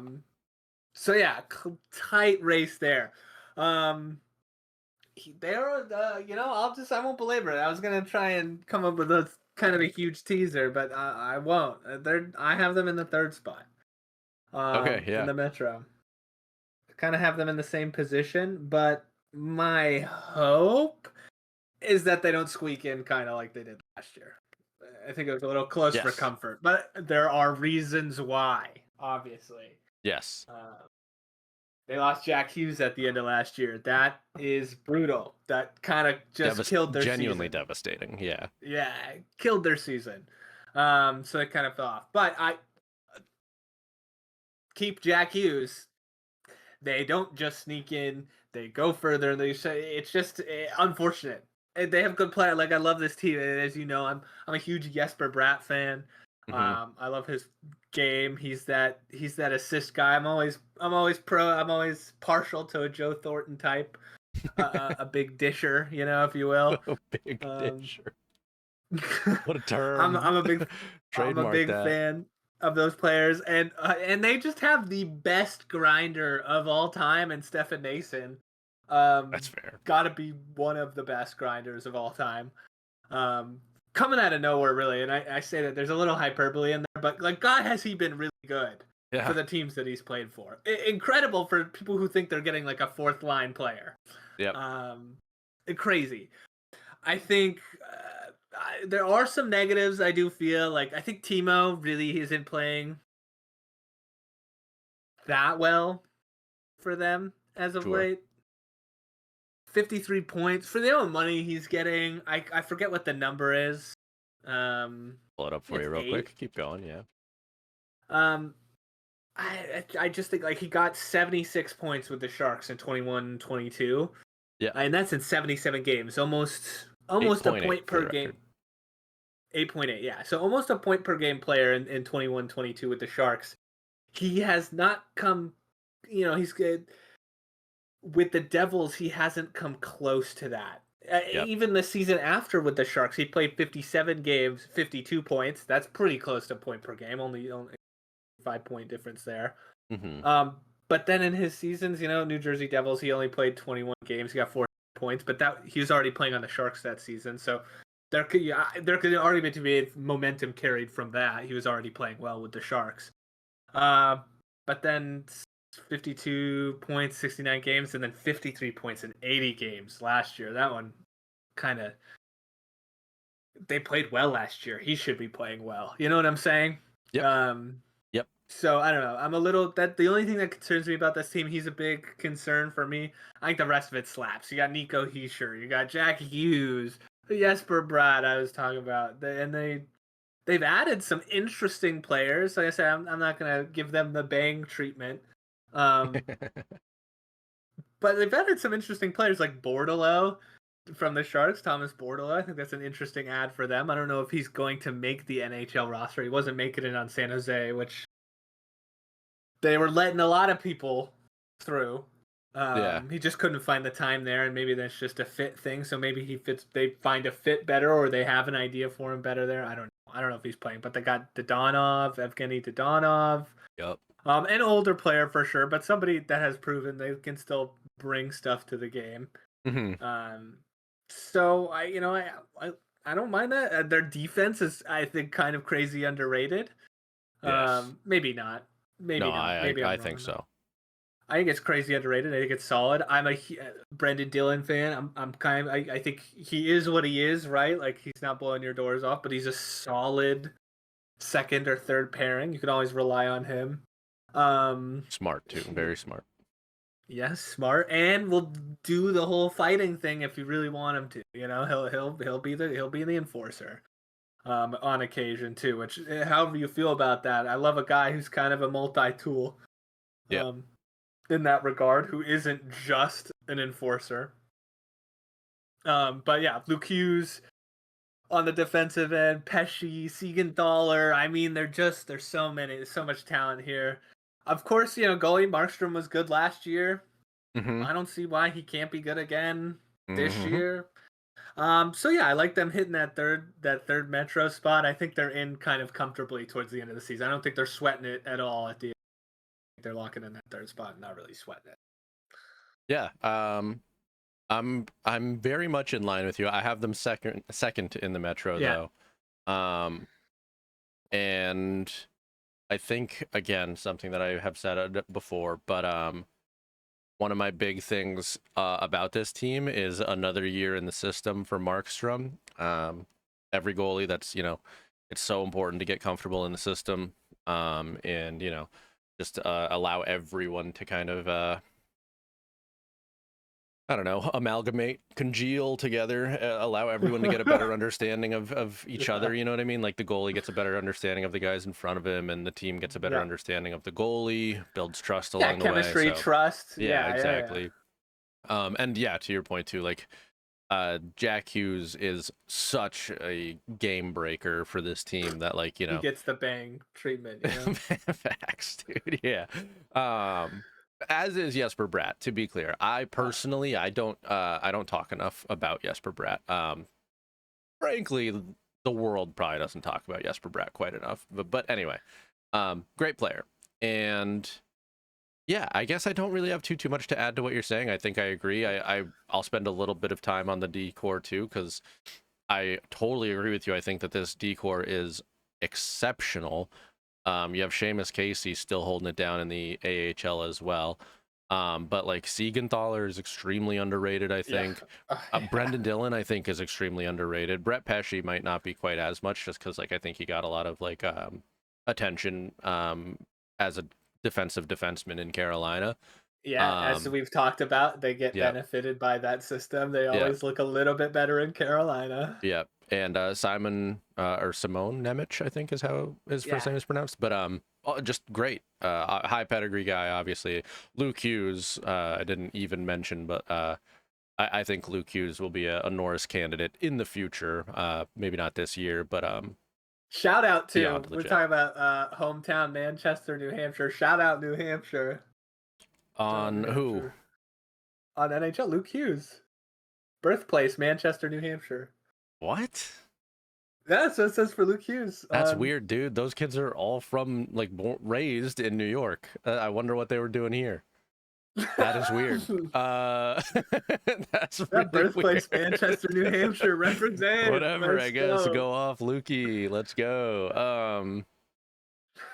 So yeah, tight race there. They're, I won't belabor it. I was gonna try and come up with a kind of a huge teaser, but I won't. I have them in the third spot. Okay. In Yeah. the Metro. Kind of have them in the same position, but my hope is that they don't squeak in kind of like they did last year. I think it was a little close for Yes. comfort, but there are reasons why, obviously. Yes. They lost Jack Hughes at the end of last year. That is brutal. That kind of just killed their Genuinely season. devastating. Yeah. Yeah, killed their season. So it kind of fell off. But I keep Jack Hughes. They don't just sneak in; they go further. And they say it's just unfortunate. They have good players. Like I love this team. As you know, I'm a huge Jesper Bratt fan. Hmm. I love his game. He's that assist guy. I'm always partial to a Joe Thornton type, a big disher, if you will. A big Um, disher. What a I'm term. I'm a big Trademark that. fan of those players, and they just have the best grinder of all time, and Stefan Nason. That's fair. Got to be one of the best grinders of all time. Coming out of nowhere, really, and I say that there's a little hyperbole in there, but like God, has he been really good for Yeah. the teams that he's played for? Incredible for people who think they're getting like a fourth line player. Yep. Crazy. I think there are some negatives. I do feel like I think Timo really isn't playing that well for them as of Sure. late. 53 points for the amount of money he's getting. I forget what the number is. Pull it up for It's you real 8. quick. Keep going. Yeah. Um, I just think like he got 76 points with the Sharks in 21-22. Yeah. And that's in 77 games, almost a 8.8 point for per the game. record. 8.8, yeah. So almost a point per game player in 21-22 with the Sharks. He has not come, he's good. With the Devils, he hasn't come close to that. Yep. Even the season after with the Sharks, he played 57 games, 52 points. That's pretty close to point per game, only 5-point difference there. Hmm. But then in his seasons, New Jersey Devils, he only played 21 games. He got 4 points, but he was already playing on the Sharks that season. So there could argument to be momentum carried from that. He was already playing well with the Sharks. But then 52 points, 69 games, and then 53 points in 80 games last year. That one kind of, they played well last year. He should be playing well. You know what I'm saying? Yep. Yep. So I don't know. I'm a little that the only thing that concerns me about this team, he's a big concern for me. I think the rest of it slaps. You got Nico Heischer, you got Jack Hughes, Jesper Bratt I was talking about. They've added some interesting players. Like I said, I'm not gonna give them the bang treatment. But they've added some interesting players like Bordelot from the Sharks, Thomas Bordelot. I think that's an interesting ad for them. I don't know if he's going to make the NHL roster. He wasn't making it on San Jose, which they were letting a lot of people through. He just couldn't find the time there, and maybe that's just a fit thing. So maybe he fits. They find a fit better, or they have an idea for him better there. I don't know. I don't know if he's playing, but they got Evgeny Dodonov. Yep. An older player for sure, but somebody that has proven they can still bring stuff to the game. Mm-hmm. So I don't mind that. Their defense is, I think, kind of crazy underrated. Yes. Maybe not. Maybe no, not. Maybe I think so. I think it's crazy underrated. I think it's solid. I'm a Brendan Dillon fan. I'm kind of. I think he is what he is, right? Like he's not blowing your doors off, but he's a solid second or third pairing. You can always rely on him. Smart too. Very smart. Yes, smart, and will do the whole fighting thing if you really want him to. You know, he'll be the enforcer. On occasion too, which however you feel about that, I love a guy who's kind of a multi-tool. Yeah. In that regard, who isn't just an enforcer. But yeah, Luke Hughes on the defensive end, Pesci, Siegenthaler. I mean, there's so much talent here. Of course, goalie Markstrom was good last year. Mm-hmm. I don't see why he can't be good again this year. So yeah, I like them hitting that third Metro spot. I think they're in kind of comfortably towards the end of the season. I don't think they're sweating it at all at the end. They're locking in that third spot and not really sweating it. Yeah. I'm very much in line with you. I have them second in the Metro though. And I think again something that I have said before, but one of my big things about this team is another year in the system for Markstrom. Every goalie that's, it's so important to get comfortable in the system, and, just allow everyone to kind of, I don't know, amalgamate, congeal together, allow everyone to get a better understanding of each other. You know what I mean? Like the goalie gets a better understanding of the guys in front of him, and the team gets a better understanding of the goalie, builds trust along the way. Chemistry, trust. Yeah, exactly. And yeah, to your point too, like Jack Hughes is such a game breaker for this team that, like, he gets the bang treatment. Facts, dude. Yeah. As is Jesper Bratt, to be clear. I personally, I don't talk enough about Jesper Bratt. Frankly, the world probably doesn't talk about Jesper Bratt quite enough. But anyway, great player. And yeah, I guess I don't really have too much to add to what you're saying. I think I agree. I'll spend a little bit of time on the D-core too, because I totally agree with you. I think that this D-core is exceptional. You have Seamus Casey still holding it down in the AHL as well. But like Siegenthaler is extremely underrated, I think. Brendan Dillon, I think, is extremely underrated. Brett Pesci might not be quite as much, just because like I think he got a lot of like attention as a defensive defenseman in Carolina. Yeah, as we've talked about, they get benefited by that system. They always look a little bit better in Carolina. Yeah, and Simon Nemec, I think is how his first name is pronounced. But just great, high pedigree guy. Obviously, Luke Hughes. I didn't even mention, but I think Luke Hughes will be a Norris candidate in the future. Maybe not this year, but shout out to we're talking about hometown Manchester, New Hampshire. Shout out New Hampshire. On who? On NHL, Luke Hughes. Birthplace, Manchester, New Hampshire. What? That's what it says for Luke Hughes. That's weird, dude. Those kids are all from, like, raised in New York. I wonder what they were doing here. That is weird. That's really birthplace, weird. Manchester, New Hampshire, represent. Whatever, I guess. Go off, Lukey. Let's go.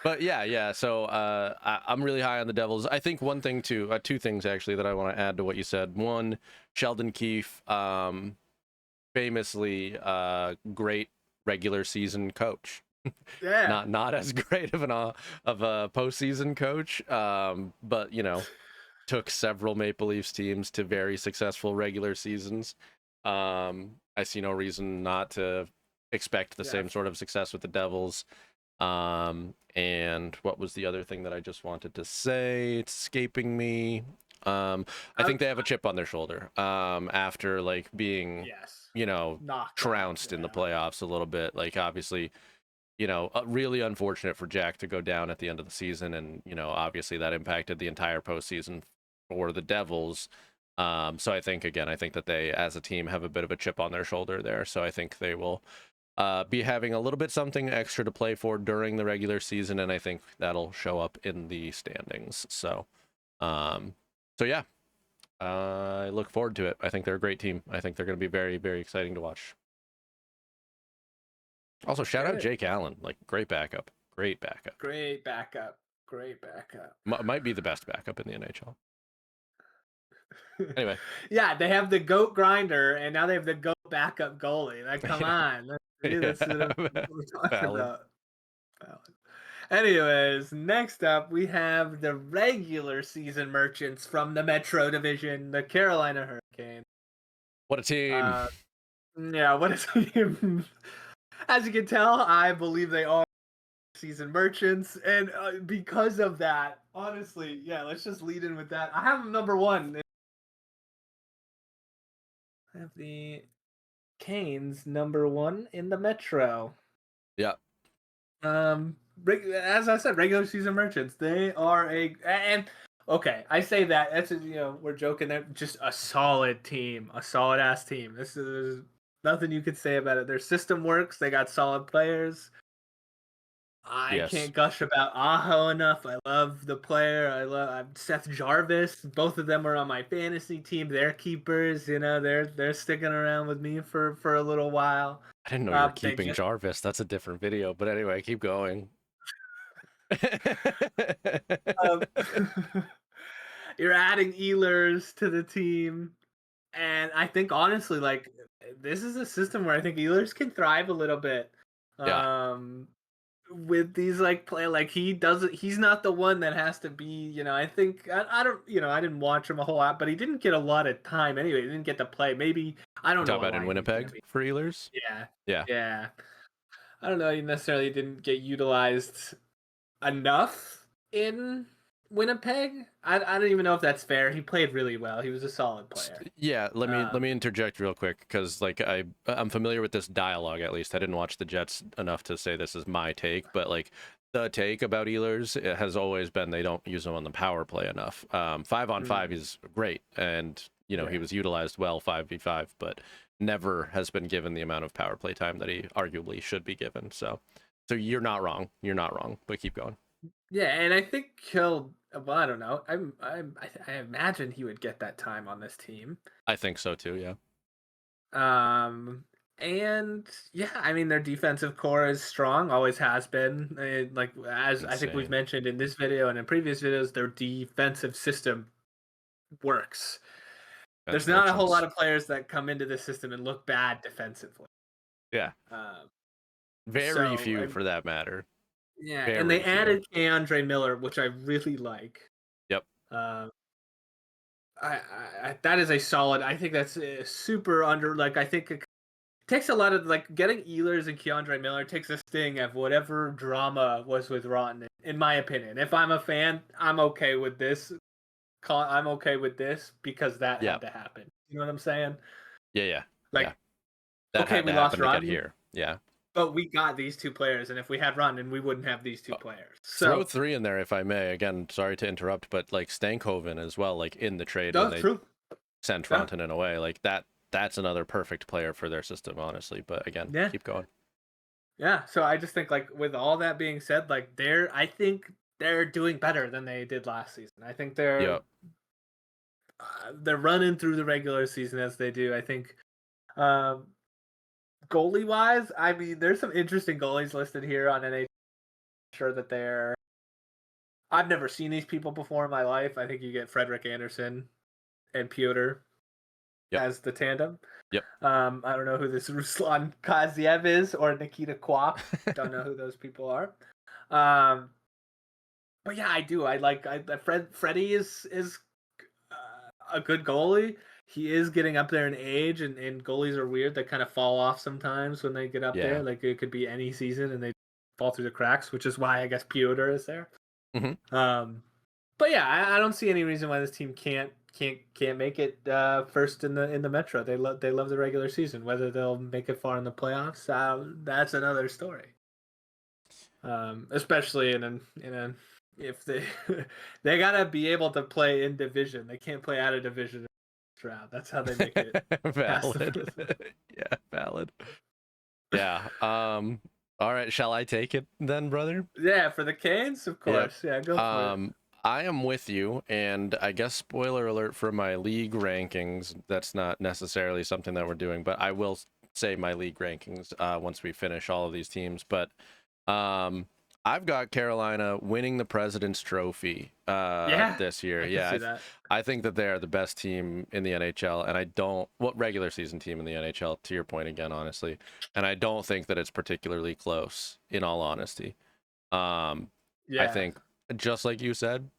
But yeah. So I'm really high on the Devils. I think one thing too, two things actually that I want to add to what you said. One, Sheldon Keefe, famously great regular season coach. Yeah. Not as great of of a postseason coach, but took several Maple Leafs teams to very successful regular seasons. I see no reason not to expect the Yeah. same sort of success with the Devils. And what was the other thing that I just wanted to say? It's escaping me. I think they have a chip on their shoulder. After like being, Yes. you know, Knocked out. trounced in the Yeah. playoffs a little bit. Like obviously, really unfortunate for Jack to go down at the end of the season, and obviously that impacted the entire postseason for the Devils. So I think that they, as a team, have a bit of a chip on their shoulder there. So I think they will be having a little bit something extra to play for during the regular season, and I think that'll show up in the standings. Um, so yeah, I look forward to it. I think they're a great team. I think they're going to be very, very exciting to watch. Also, shout out Good. Jake Allen, like great backup, great backup. Great backup. Great backup. Might be the best backup in the NHL. Anyway, Yeah, they have the goat grinder, and now they have the goat backup goalie. Like, come on, that's what we're talking valid. about. Valid. Anyways, next up we have the regular season merchants from the Metro Division, the Carolina Hurricanes. What a team! Yeah, what is As you can tell, I believe they are season merchants, and because of that, honestly, yeah, let's just lead in with that. I have them number one. I have the Canes number one in the Metro. Yeah, As I said, regular season merchants. They are and okay, I say that that's we're joking. They're just a solid team, a solid ass team. This is nothing you could say about it. Their system works. They got solid players. I yes. can't gush about Aho enough. I love the player. I love Seth Jarvis. Both of them are on my fantasy team. They're keepers. They're sticking around with me for a little while. I didn't know you were They keeping just Jarvis. That's a different video. But anyway, keep going. um, you're adding Ehlers to the team, and I think honestly, like this is a system where I think Ehlers can thrive a little bit. Yeah, With these he's not the one that has to be, I think I don't, I didn't watch him a whole lot, but he didn't get a lot of time anyway. He didn't get to play. Maybe I you don't talk know about in why he Winnipeg didn't. for Ehlers. Yeah, Yeah, yeah. I don't know. He necessarily didn't get utilized enough in Winnipeg. I don't even know if that's fair. He played really well. He was a solid player. yeah. Let me interject real quick because like I'm familiar with this dialogue. At least I didn't watch the Jets enough to say this is my take, but like the take about Ehlers has always been they don't use him on the power play enough. 5-on-5 is great, and he was utilized well 5v5, but never has been given the amount of power play time that he arguably should be given. So you're not wrong. You're not wrong. But keep going. Yeah, and I think he'll. Well, I don't know. I imagine he would get that time on this team. I think so too. Yeah. And yeah, I mean their defensive core is strong, always has been. Like as I think we've Insane. mentioned in this video and in previous videos, their defensive system works. That's There's not a whole lot merchants. of players that come into this system and look bad defensively. Yeah. Um, Very so few for that matter. yeah, and they Very few. added Andre Miller, which I really like. Yep. Um, that is a solid. I think that's super under. Like I think it takes a lot of like getting Ehlers and Keandre Miller takes a sting of whatever drama was with Rotten. In my opinion, if I'm a fan, I'm okay with this. I'm okay with this because that Yeah. had to happen. You know what I'm saying? Yeah. Like, Yeah. That okay, had we to lost happen to get Rotten, here. Yeah. but we got these two players, and if we had Rotten, we wouldn't have these two Oh, players. throw So three in there if I may. Again, sorry to interrupt, but like Stankoven as well, like in the trade when that's they true. sent Yeah. Rantanen away, like that's another perfect player for their system, honestly. But again, Yeah. keep going. Yeah. So I just think like with all that being said, like I think they're doing better than they did last season. I think Yep. they're running through the regular season as they do. I think goalie wise, I mean, there's some interesting goalies listed here on NHL sure that they're. I've never seen these people before in my life. I think you get Frederick Anderson and Piotr Yep. as the tandem. Yep. I don't know who this Ruslan Kaziev is or Nikita Kwap. Don't know who those people are. But yeah, I do. Freddie is a good goalie. He is getting up there in age, and goalies are weird. They kind of fall off sometimes when they get up Yeah. there. Like it could be any season, and they fall through the cracks, which is why I guess Piotr is there. But yeah, I don't see any reason why this team can't make it first in the Metro. They love the regular season. Whether they'll make it far in the playoffs, that's another story. Especially in a if they they gotta be able to play in division. They can't play out of division round. That's how they make it. Valid. Yeah, valid. Yeah. All right, shall I take it then, brother? Yeah, for the Canes, of course. Yep. Yeah, go for it. I am with you, and I guess spoiler alert for my league rankings. That's not necessarily something that we're doing, but I will say my league rankings once we finish all of these teams. But I've got Carolina winning the President's Trophy this year. I think that they are the best team in the NHL, and regular season team in the NHL, to your point again, honestly. And I don't think that it's particularly close, in all honesty. I think, just like you said,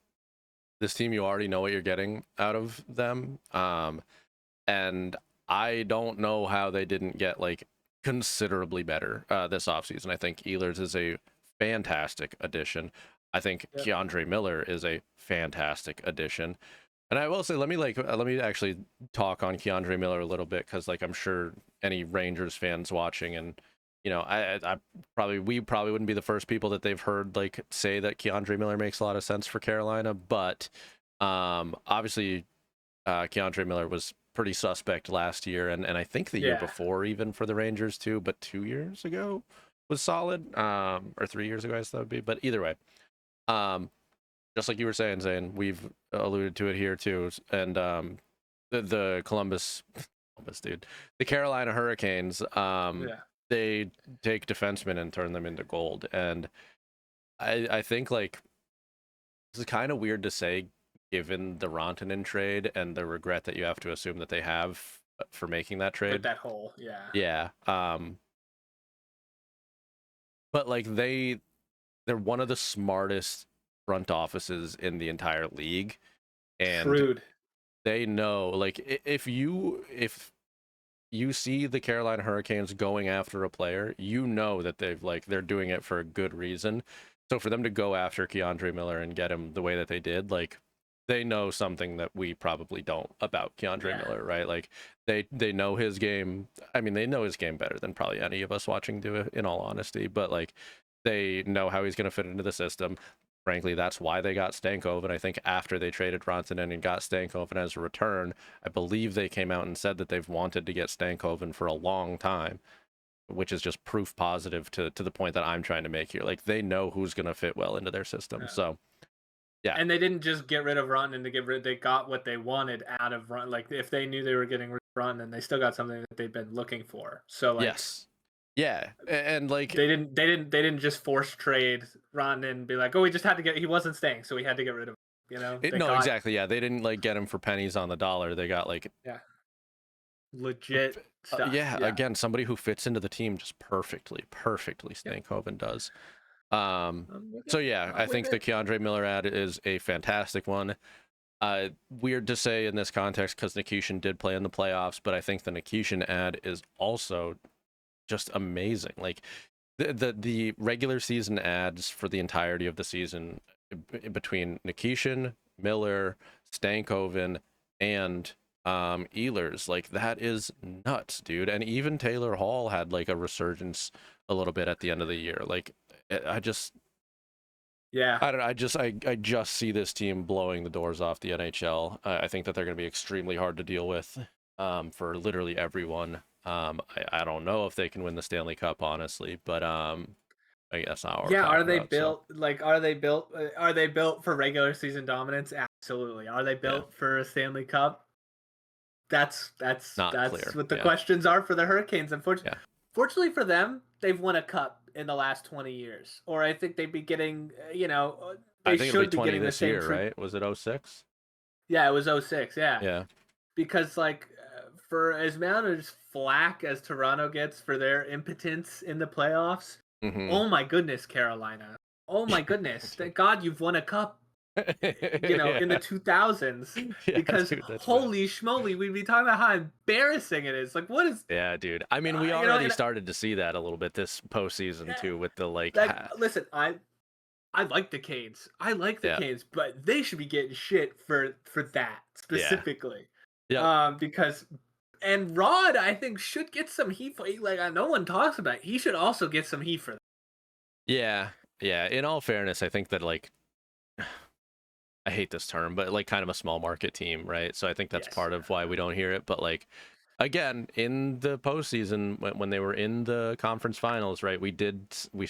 this team, you already know what you're getting out of them. And I don't know how they didn't get like considerably better this offseason. I think Ehlers is a fantastic addition. I think Keandre Miller is a fantastic addition. And I will say, let me actually talk on Keandre Miller a little bit, because like I'm sure any Rangers fans watching, and you know, we probably wouldn't be the first people that they've heard like say that Keandre Miller makes a lot of sense for Carolina, but obviously Keandre Miller was pretty suspect last year, and I think the year before even for the Rangers too, but 2 years ago was solid, or 3 years ago I guess that would be. But either way, just like you were saying, Zane, we've alluded to it here too, and the Columbus dude, the Carolina Hurricanes, they take defensemen and turn them into gold. And I think like this is kind of weird to say given the Rantanen trade and the regret that you have to assume that they have for making that trade. With that hole, yeah. But like they're one of the smartest front offices in the entire league, and shrewd. They know, like, if you see the Carolina Hurricanes going after a player, you know that they're doing it for a good reason. So for them to go after Keandre Miller and get him the way that they did, like, they know something that we probably don't about Keandre Miller, right? Like they know his game. I mean, they know his game better than probably any of us watching do it, in all honesty. But like, they know how he's going to fit into the system. Frankly, that's why they got Stankoven. And I think after they traded Rantanen and got Stankoven as a return, I believe they came out and said that they've wanted to get Stankoven for a long time, which is just proof positive to the point that I'm trying to make here. Like, they know who's going to fit well into their system. Yeah. So, yeah. And they didn't just get rid of Rantanen they got what they wanted out of Rantanen. Like, if they knew they were getting rid of Rantanen, they still got something that they've been looking for. So, like, yes. Yeah, and like they didn't just force trade Rantanen and be like, oh, we just had to he wasn't staying, so we had to get rid of him. You know? Exactly. Yeah, they didn't like get him for pennies on the dollar. They got like legit stuff. Again, somebody who fits into the team just perfectly. Stankoven does. So yeah, I think the Keandre Miller ad is a fantastic one. Weird to say in this context because Nikishin did play in the playoffs, but I think the Nikishin ad is also just amazing. Like the regular season ads for the entirety of the season between Nikishin, Miller, Stankoven, and Ehlers, like, that is nuts, dude. And even Taylor Hall had like a resurgence a little bit at the end of the year. Like, I just see this team blowing the doors off the NHL. I think that they're going to be extremely hard to deal with for literally everyone. I don't know if they can win the Stanley Cup, honestly, but I guess not. Are they built for regular season dominance? Absolutely. Are they built for a Stanley Cup? That's clear. what the questions are for the Hurricanes. Unfortunately, fortunately for them, they've won a cup in the last 20 years. Or I think they'd be getting, I they think it'll be should be 20 getting the this same year, right? Was it 06? Yeah, it was 06, yeah. Yeah. Because, like, for as amount of flack as Toronto gets for their impotence in the playoffs, oh my goodness, Carolina. Oh my goodness. Thank God you've won a cup, in the 2000s. Yeah, Because dude, that's bad. holy schmoly, we'd be talking about how embarrassing it is. Like, what is. Yeah, dude. I mean, we already started to see that a little bit this postseason too, with the like. Listen, I like the Canes. I like the Yeah. Canes, but they should be getting shit for that specifically. Yeah. Because Rod, I think, should get some heat for. Like, no one talks about it. He should also get some heat for that. Yeah. Yeah. In all fairness, I think that, like, I hate this term, but like kind of a small market team, right? So I think that's part of why we don't hear it. But like, again, in the postseason, when they were in the conference finals, right?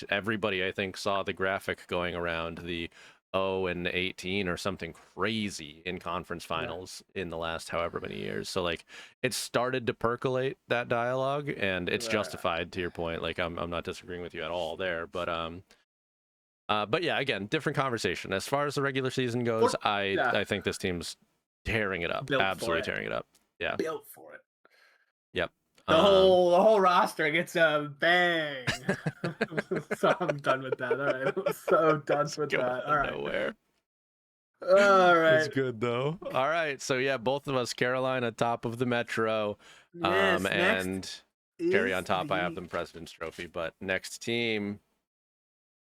Everybody, I think, saw the graphic going around, the 0-18 or something crazy in conference finals in the last however many years. So like, it started to percolate, that dialogue, and it's justified, to your point. Like, I'm not disagreeing with you at all there, but yeah, again, different conversation. As far as the regular season goes, I think this team's tearing it up, absolutely tearing it up. Yeah, built for it. Yep. The whole roster gets a bang. So I'm done with that. All right, I'm so done with that. All right. Nowhere. All right. It's good though. All right, so yeah, both of us, Carolina top of the Metro, and Carey on top. I have them President's Trophy, but next team.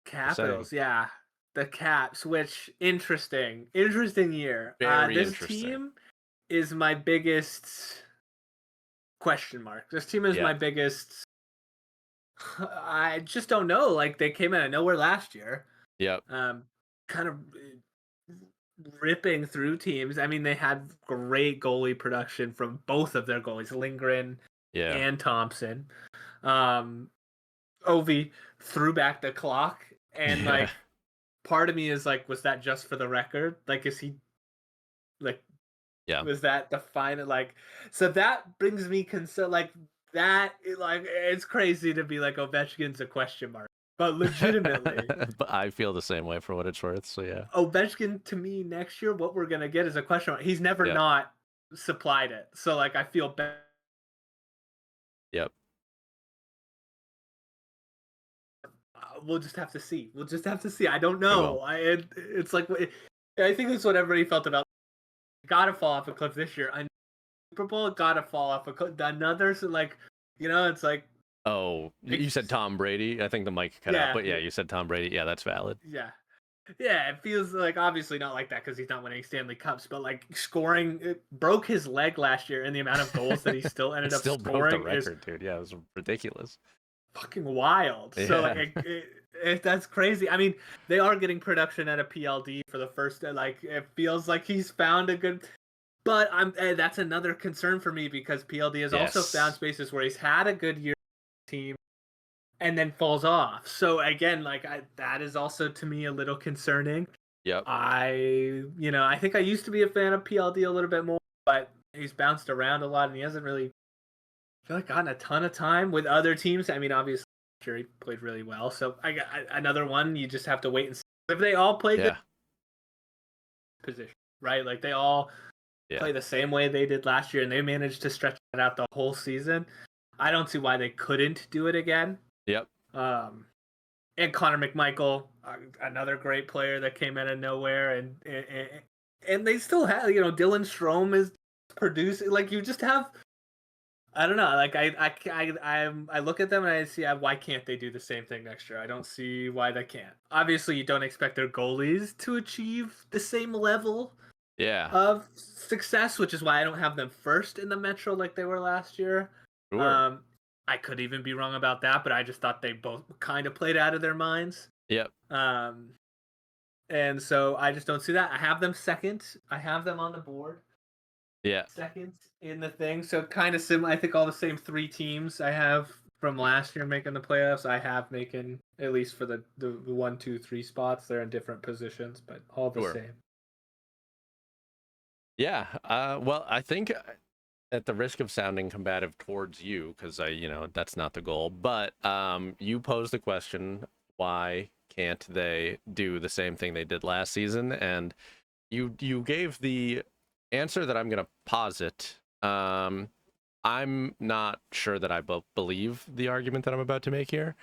Capitals, yeah. The Caps, which interesting year. Very this interesting. team is my biggest question mark. This team is my biggest. I just don't know. Like, they came out of nowhere last year. Yep. Kind of ripping through teams. I mean, they had great goalie production from both of their goalies, Lindgren and Thompson. Ovi threw back the clock, and like, part of me is like, was that just for the record? Like, is he like, was that the final? Like, so that brings me concern. Like, that, like, it's crazy to be like, Ovechkin's a question mark, but legitimately. But I feel the same way, for what it's worth. So yeah, Ovechkin, to me, next year, what we're gonna get is a question mark. He's never not supplied it, so like, I feel bad. Yep. We'll just have to see. I don't know. It's like, I think that's what everybody felt about. Gotta fall off a cliff this year. Super Bowl, gotta fall off a cliff. Another, so like, it's like. Oh, you said Tom Brady. I think the mic cut out, but yeah, you said Tom Brady. Yeah, that's valid. Yeah, it feels like, obviously not like that because he's not winning Stanley Cups, but like, scoring, it broke his leg last year, and the amount of goals that he still ended up scoring broke the record, dude. Yeah, it was ridiculous. Fucking wild. So like, that's crazy. I mean, they are getting production at a PLD for the first. Like, it feels like he's found a good. But that's another concern for me, because PLD has also found spaces where he's had a good year team, and then falls off. So again, like, that is also, to me, a little concerning. Yep. I think I used to be a fan of PLD a little bit more, but he's bounced around a lot, and he hasn't really, I feel like, gotten a ton of time with other teams. I mean, obviously, sure, he played really well. So I got another one. You just have to wait and see if they all play good position, right? Like, they all play the same way they did last year, and they managed to stretch that out the whole season. I don't see why they couldn't do it again. Yep. And Connor McMichael, another great player that came out of nowhere, and they still have, Dylan Strome is producing. Like, you just have, I don't know. Like, I look at them and I see, why can't they do the same thing next year? I don't see why they can't. Obviously, you don't expect their goalies to achieve the same level of success, which is why I don't have them first in the Metro like they were last year. Sure. I could even be wrong about that, but I just thought they both kind of played out of their minds. Yep. And so I just don't see that. I have them second. I have them on the board. Yeah. Second in the thing. So kind of similar. I think all the same three teams I have from last year making the playoffs, I have making, at least for the 1, 2, 3 spots. They're in different positions, but all the same. Yeah. Well, I think at the risk of sounding combative towards you, because that's not the goal, but you posed the question, why can't they do the same thing they did last season? And you gave the answer that I'm going to posit. I'm not sure that I believe the argument that I'm about to make here.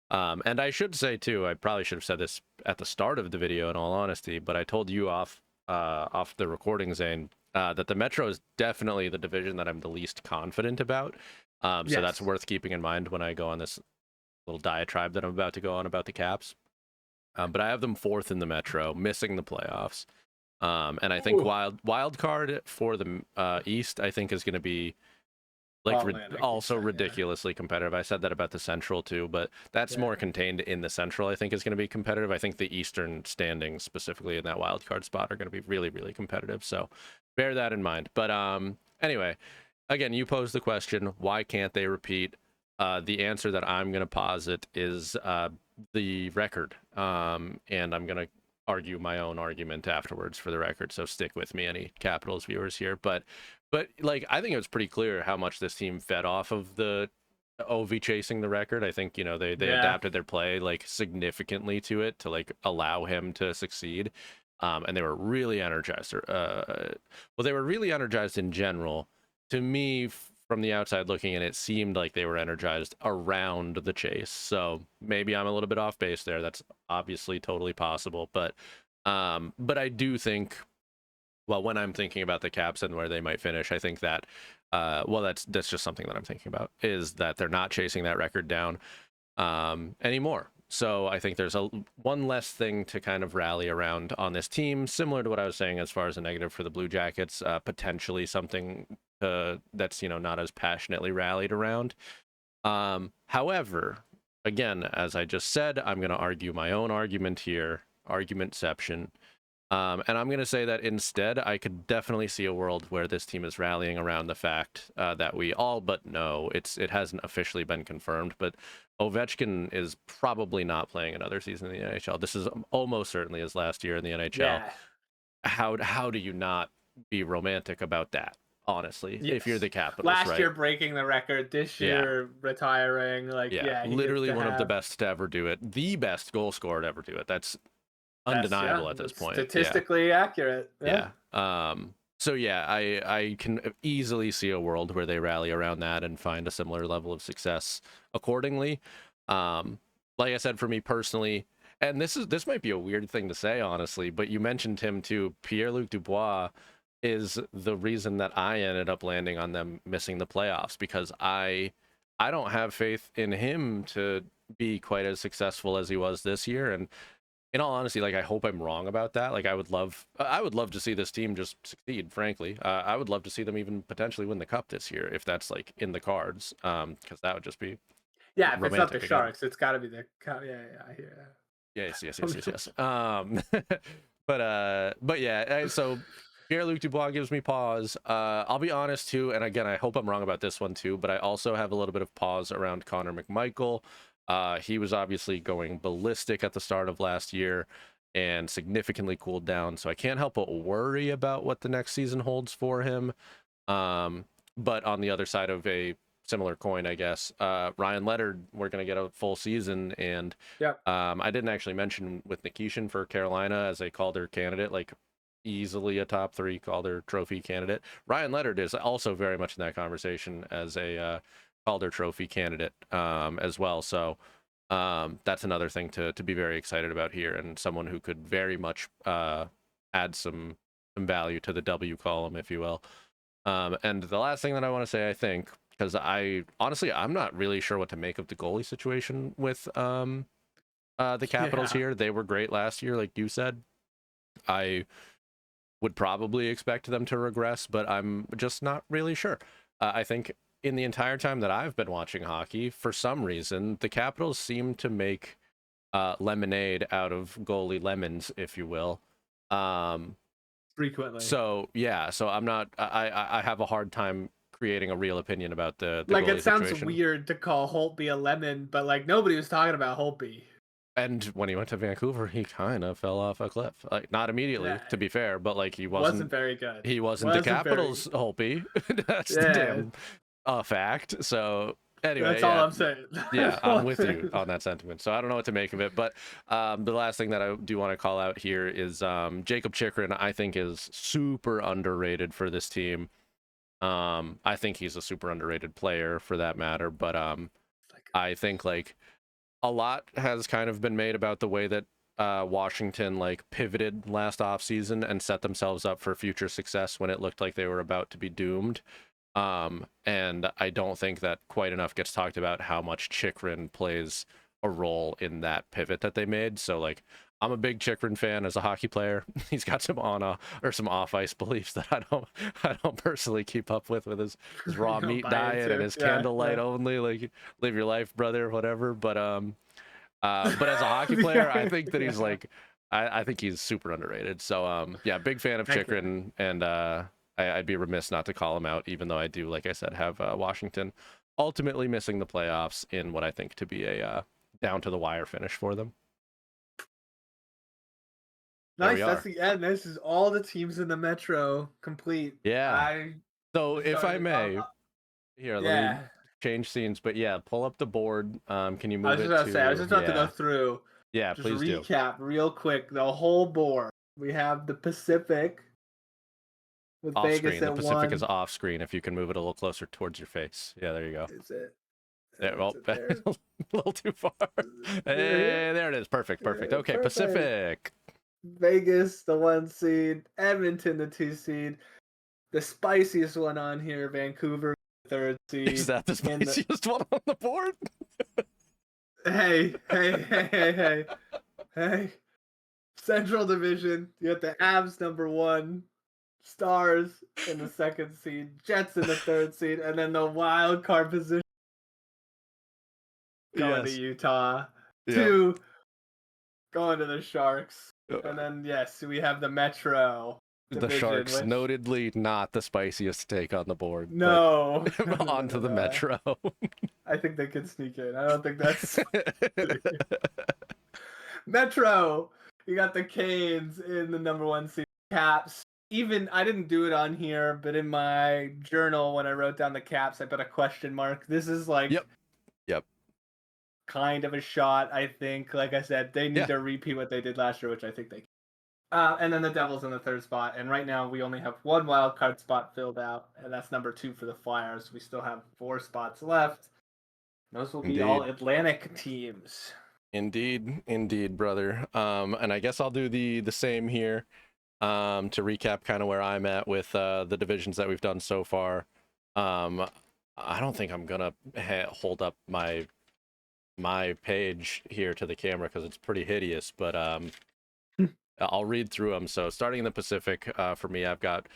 And I should say too, I probably should have said this at the start of the video in all honesty, but I told you off the recording, Zane, that the Metro is definitely the division that I'm the least confident about. So that's worth keeping in mind when I go on this little diatribe that I'm about to go on about the Caps. But I have them fourth in the Metro, missing the playoffs. And I think wild card for the East, I think, is going to be also ridiculously competitive. I said that about the Central too, but that's more contained in the Central. I think is going to be competitive. I think the Eastern standings, specifically in that wild card spot, are going to be really, really competitive. So bear that in mind. But anyway, again, you posed the question, why can't they repeat? The answer that I'm going to posit is the record, and I'm going to argue my own argument afterwards for the record. So stick with me, any Capitals viewers here. But like, I think it was pretty clear how much this team fed off of the OV chasing the record. I think, they adapted their play like significantly to it to like allow him to succeed. And they were really energized. They were really energized in general. To me, from the outside looking in, it seemed like they were energized around the chase. So maybe I'm a little bit off base there. That's obviously totally possible. But I do think, well, when I'm thinking about the Caps and where they might finish, I think that, that's just something that I'm thinking about, is that they're not chasing that record down anymore. So I think there's one less thing to kind of rally around on this team, similar to what I was saying as far as a negative for the Blue Jackets, potentially something that's, not as passionately rallied around. However, again, as I just said, I'm going to argue my own argument here, argumentception. And I'm going to say that instead, I could definitely see a world where this team is rallying around the fact that we all but know it hasn't officially been confirmed, but Ovechkin is probably not playing another season in the NHL. This is almost certainly his last year in the NHL. Yeah. How do you not be romantic about that? Honestly, if you're the Capitals, last year breaking the record, this year retiring, literally one of the best to ever do it, the best goal scorer to ever do it. That's undeniable at this point. Statistically accurate. So I can easily see a world where they rally around that and find a similar level of success accordingly. Like I said, for me personally, and this might be a weird thing to say, honestly, but you mentioned him too. Pierre-Luc Dubois is the reason that I ended up landing on them missing the playoffs, because I don't have faith in him to be quite as successful as he was this year. And in all honesty, like, I hope I'm wrong about that. Like, I would love to see this team just succeed, frankly. I would love to see them even potentially win the cup this year, if that's like in the cards, because that would just be if it's not the Sharks, it's got to be the cup. I hear that. Yes. But yeah, so Pierre-Luc Dubois gives me pause. I'll be honest too, and again, I hope I'm wrong about this one too, but I also have a little bit of pause around Connor McMichael. He was obviously going ballistic at the start of last year and significantly cooled down, so I can't help but worry about what the next season holds for him. But on the other side of a similar coin, I guess, Ryan Leonard, we're going to get a full season, and I didn't actually mention with Nikishin for Carolina as a Calder candidate, like easily a top 3 Calder Trophy candidate. Ryan Leonard is also very much in that conversation as a Calder Trophy candidate as well. So that's another thing to be very excited about here, and someone who could very much add some value to the W column, if you will. And the last thing that I want to say, I think, because I'm not really sure what to make of the goalie situation with the Capitals here. They were great last year, like you said. I would probably expect them to regress, but I'm just not really sure. I think in the entire time that I've been watching hockey, for some reason, the Capitals seem to make lemonade out of goalie lemons, if you will. Frequently. So I'm not. I have a hard time creating a real opinion about the like, goalie it sounds situation. weird to call Holtby a lemon, but like, nobody was talking about Holtby. And when he went to Vancouver, he kind of fell off a cliff. Like, not immediately, Yeah, to be fair, but like wasn't very good. he wasn't the Wasn't very. Capitals Holtby. That's the Yeah, damn fact. So anyway, that's all yeah, I'm saying. yeah, That's all I'm I'm with you saying. on that sentiment. So I don't know what to make of it. But the last thing that I do want to call out here is Jacob Chikrin. I think is super underrated for this team. I think he's a super underrated player for that matter. But I think like a lot has kind of been made about the way that Washington like pivoted last offseason and set themselves up for future success when it looked like they were about to be doomed. And I don't think that quite enough gets talked about how much Chikrin plays a role in that pivot that they made. So like I'm a big Chikrin fan as a hockey player. He's got some or some off ice beliefs that I don't personally keep up with his raw You don't meat buy diet and into. his Yeah, candlelight yeah. only, like live your life, brother, whatever. But as a hockey player, I think that he's Yeah. like I think he's super underrated. So yeah, big fan of Thank you. Chikrin, and I'd be remiss not to call him out, even though I do, like I said, have Washington ultimately missing the playoffs in what I think to be a down to the wire finish for them. There we Nice. That's are. the end. This is all the teams in the Metro complete. Yeah. I So just if I started. may, here, let me Yeah. change scenes. But yeah, pull up the board. Can you I move was just it about to say. I was to just about to go yeah. through. Yeah, Just please do. recap real quick the whole board. We have the Pacific with Off Vegas screen. The at Pacific is 1. off screen. If you can move it a little closer towards your face. Yeah, there you go. Is it? There, Is well, it a there? little too far. Here? Hey, there it is. Perfect, perfect. Yeah, Okay, perfect. Pacific. Vegas, the 1 seed. Edmonton, the 2 seed. The spiciest one on here, Vancouver, the 3rd Is seed. that the In the spiciest one on the board? hey. Central Division. You got the Avs number 1, Stars in the 2nd seed, Jets in the 3rd seed, and then the wild card position going to Yes. Utah. Yep. 2 going to the Sharks. Uh, And then yes, we have the Metro The Division, Sharks, which notedly not the spiciest take on the board, but no, no, no, no, onto no, the no. Metro. I think they could sneak in. I don't think that's Metro. You got the Canes in the number 1 seed. Caps. Even I didn't do it on here, but in my journal when I wrote down the Caps, I put a question mark. This is like Yep. Yep. kind of a shot, I think. Like I said, they need Yeah. to repeat what they did last year, which I think they can. And then the Devils in the 3rd spot. And right now we only have 1 wild card spot filled out, and that's number 2 for the Flyers. We still have 4 spots left. Those will be all Indeed. Atlantic teams. Indeed, brother. And I guess I'll do the same here. To recap kind of where I'm at with the divisions that we've done so far. I don't think I'm gonna hold up my page here to the camera because it's pretty hideous, but I'll read through them. So starting in the Pacific, for me, I've got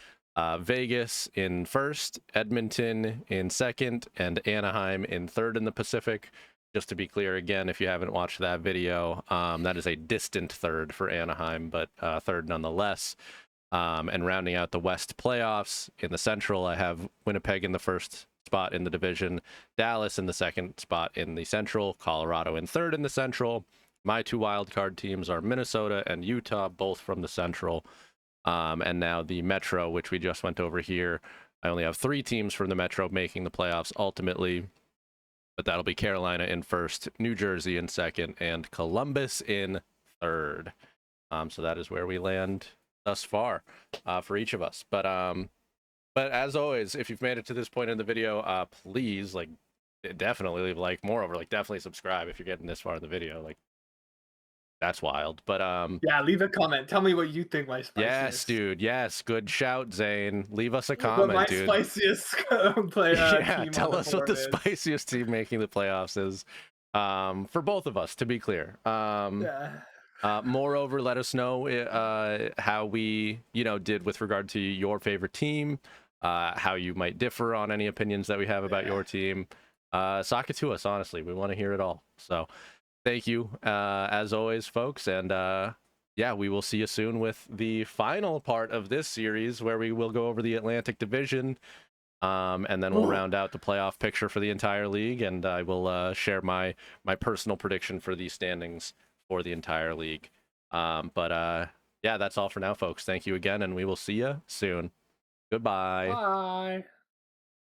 Vegas in 1st, Edmonton in 2nd, and Anaheim in 3rd in the Pacific. Just to be clear again, if you haven't watched that video, that is a distant 3rd for Anaheim, but 3rd nonetheless. And rounding out the West playoffs in the Central, I have Winnipeg in the 1st spot in the division, Dallas in the 2nd spot in the Central, Colorado in 3rd in the Central. My 2 wildcard teams are Minnesota and Utah, both from the Central. And now the Metro, which we just went over here. I only have 3 teams from the Metro making the playoffs ultimately, but that'll be Carolina in 1st, New Jersey in 2nd, and Columbus in 3rd. So that is where we land thus far for each of us. But as always, if you've made it to this point in the video, please definitely leave a like. Moreover, definitely subscribe if you're getting this far in the video. That's wild. But yeah, leave a comment. Tell me what you think my yes, spiciest. dude. Yes, good shout, Zane. Leave us a What comment, my dude. spiciest Yeah, team on tell the us what board the is. spiciest team making the playoffs is. For both of us, to be clear. Yeah. Moreover, let us know how we, did with regard to your favorite team, how you might differ on any opinions that we have about your team. Sock it to us, honestly. We want to hear it all. So thank you, as always, folks. And yeah, we will see you soon with the final part of this series where we will go over the Atlantic Division. And then we'll round out the playoff picture for the entire league. And I will share my personal prediction for the standings for the entire league. But yeah, that's all for now, folks. Thank you again, and we will see you soon. Goodbye. Bye.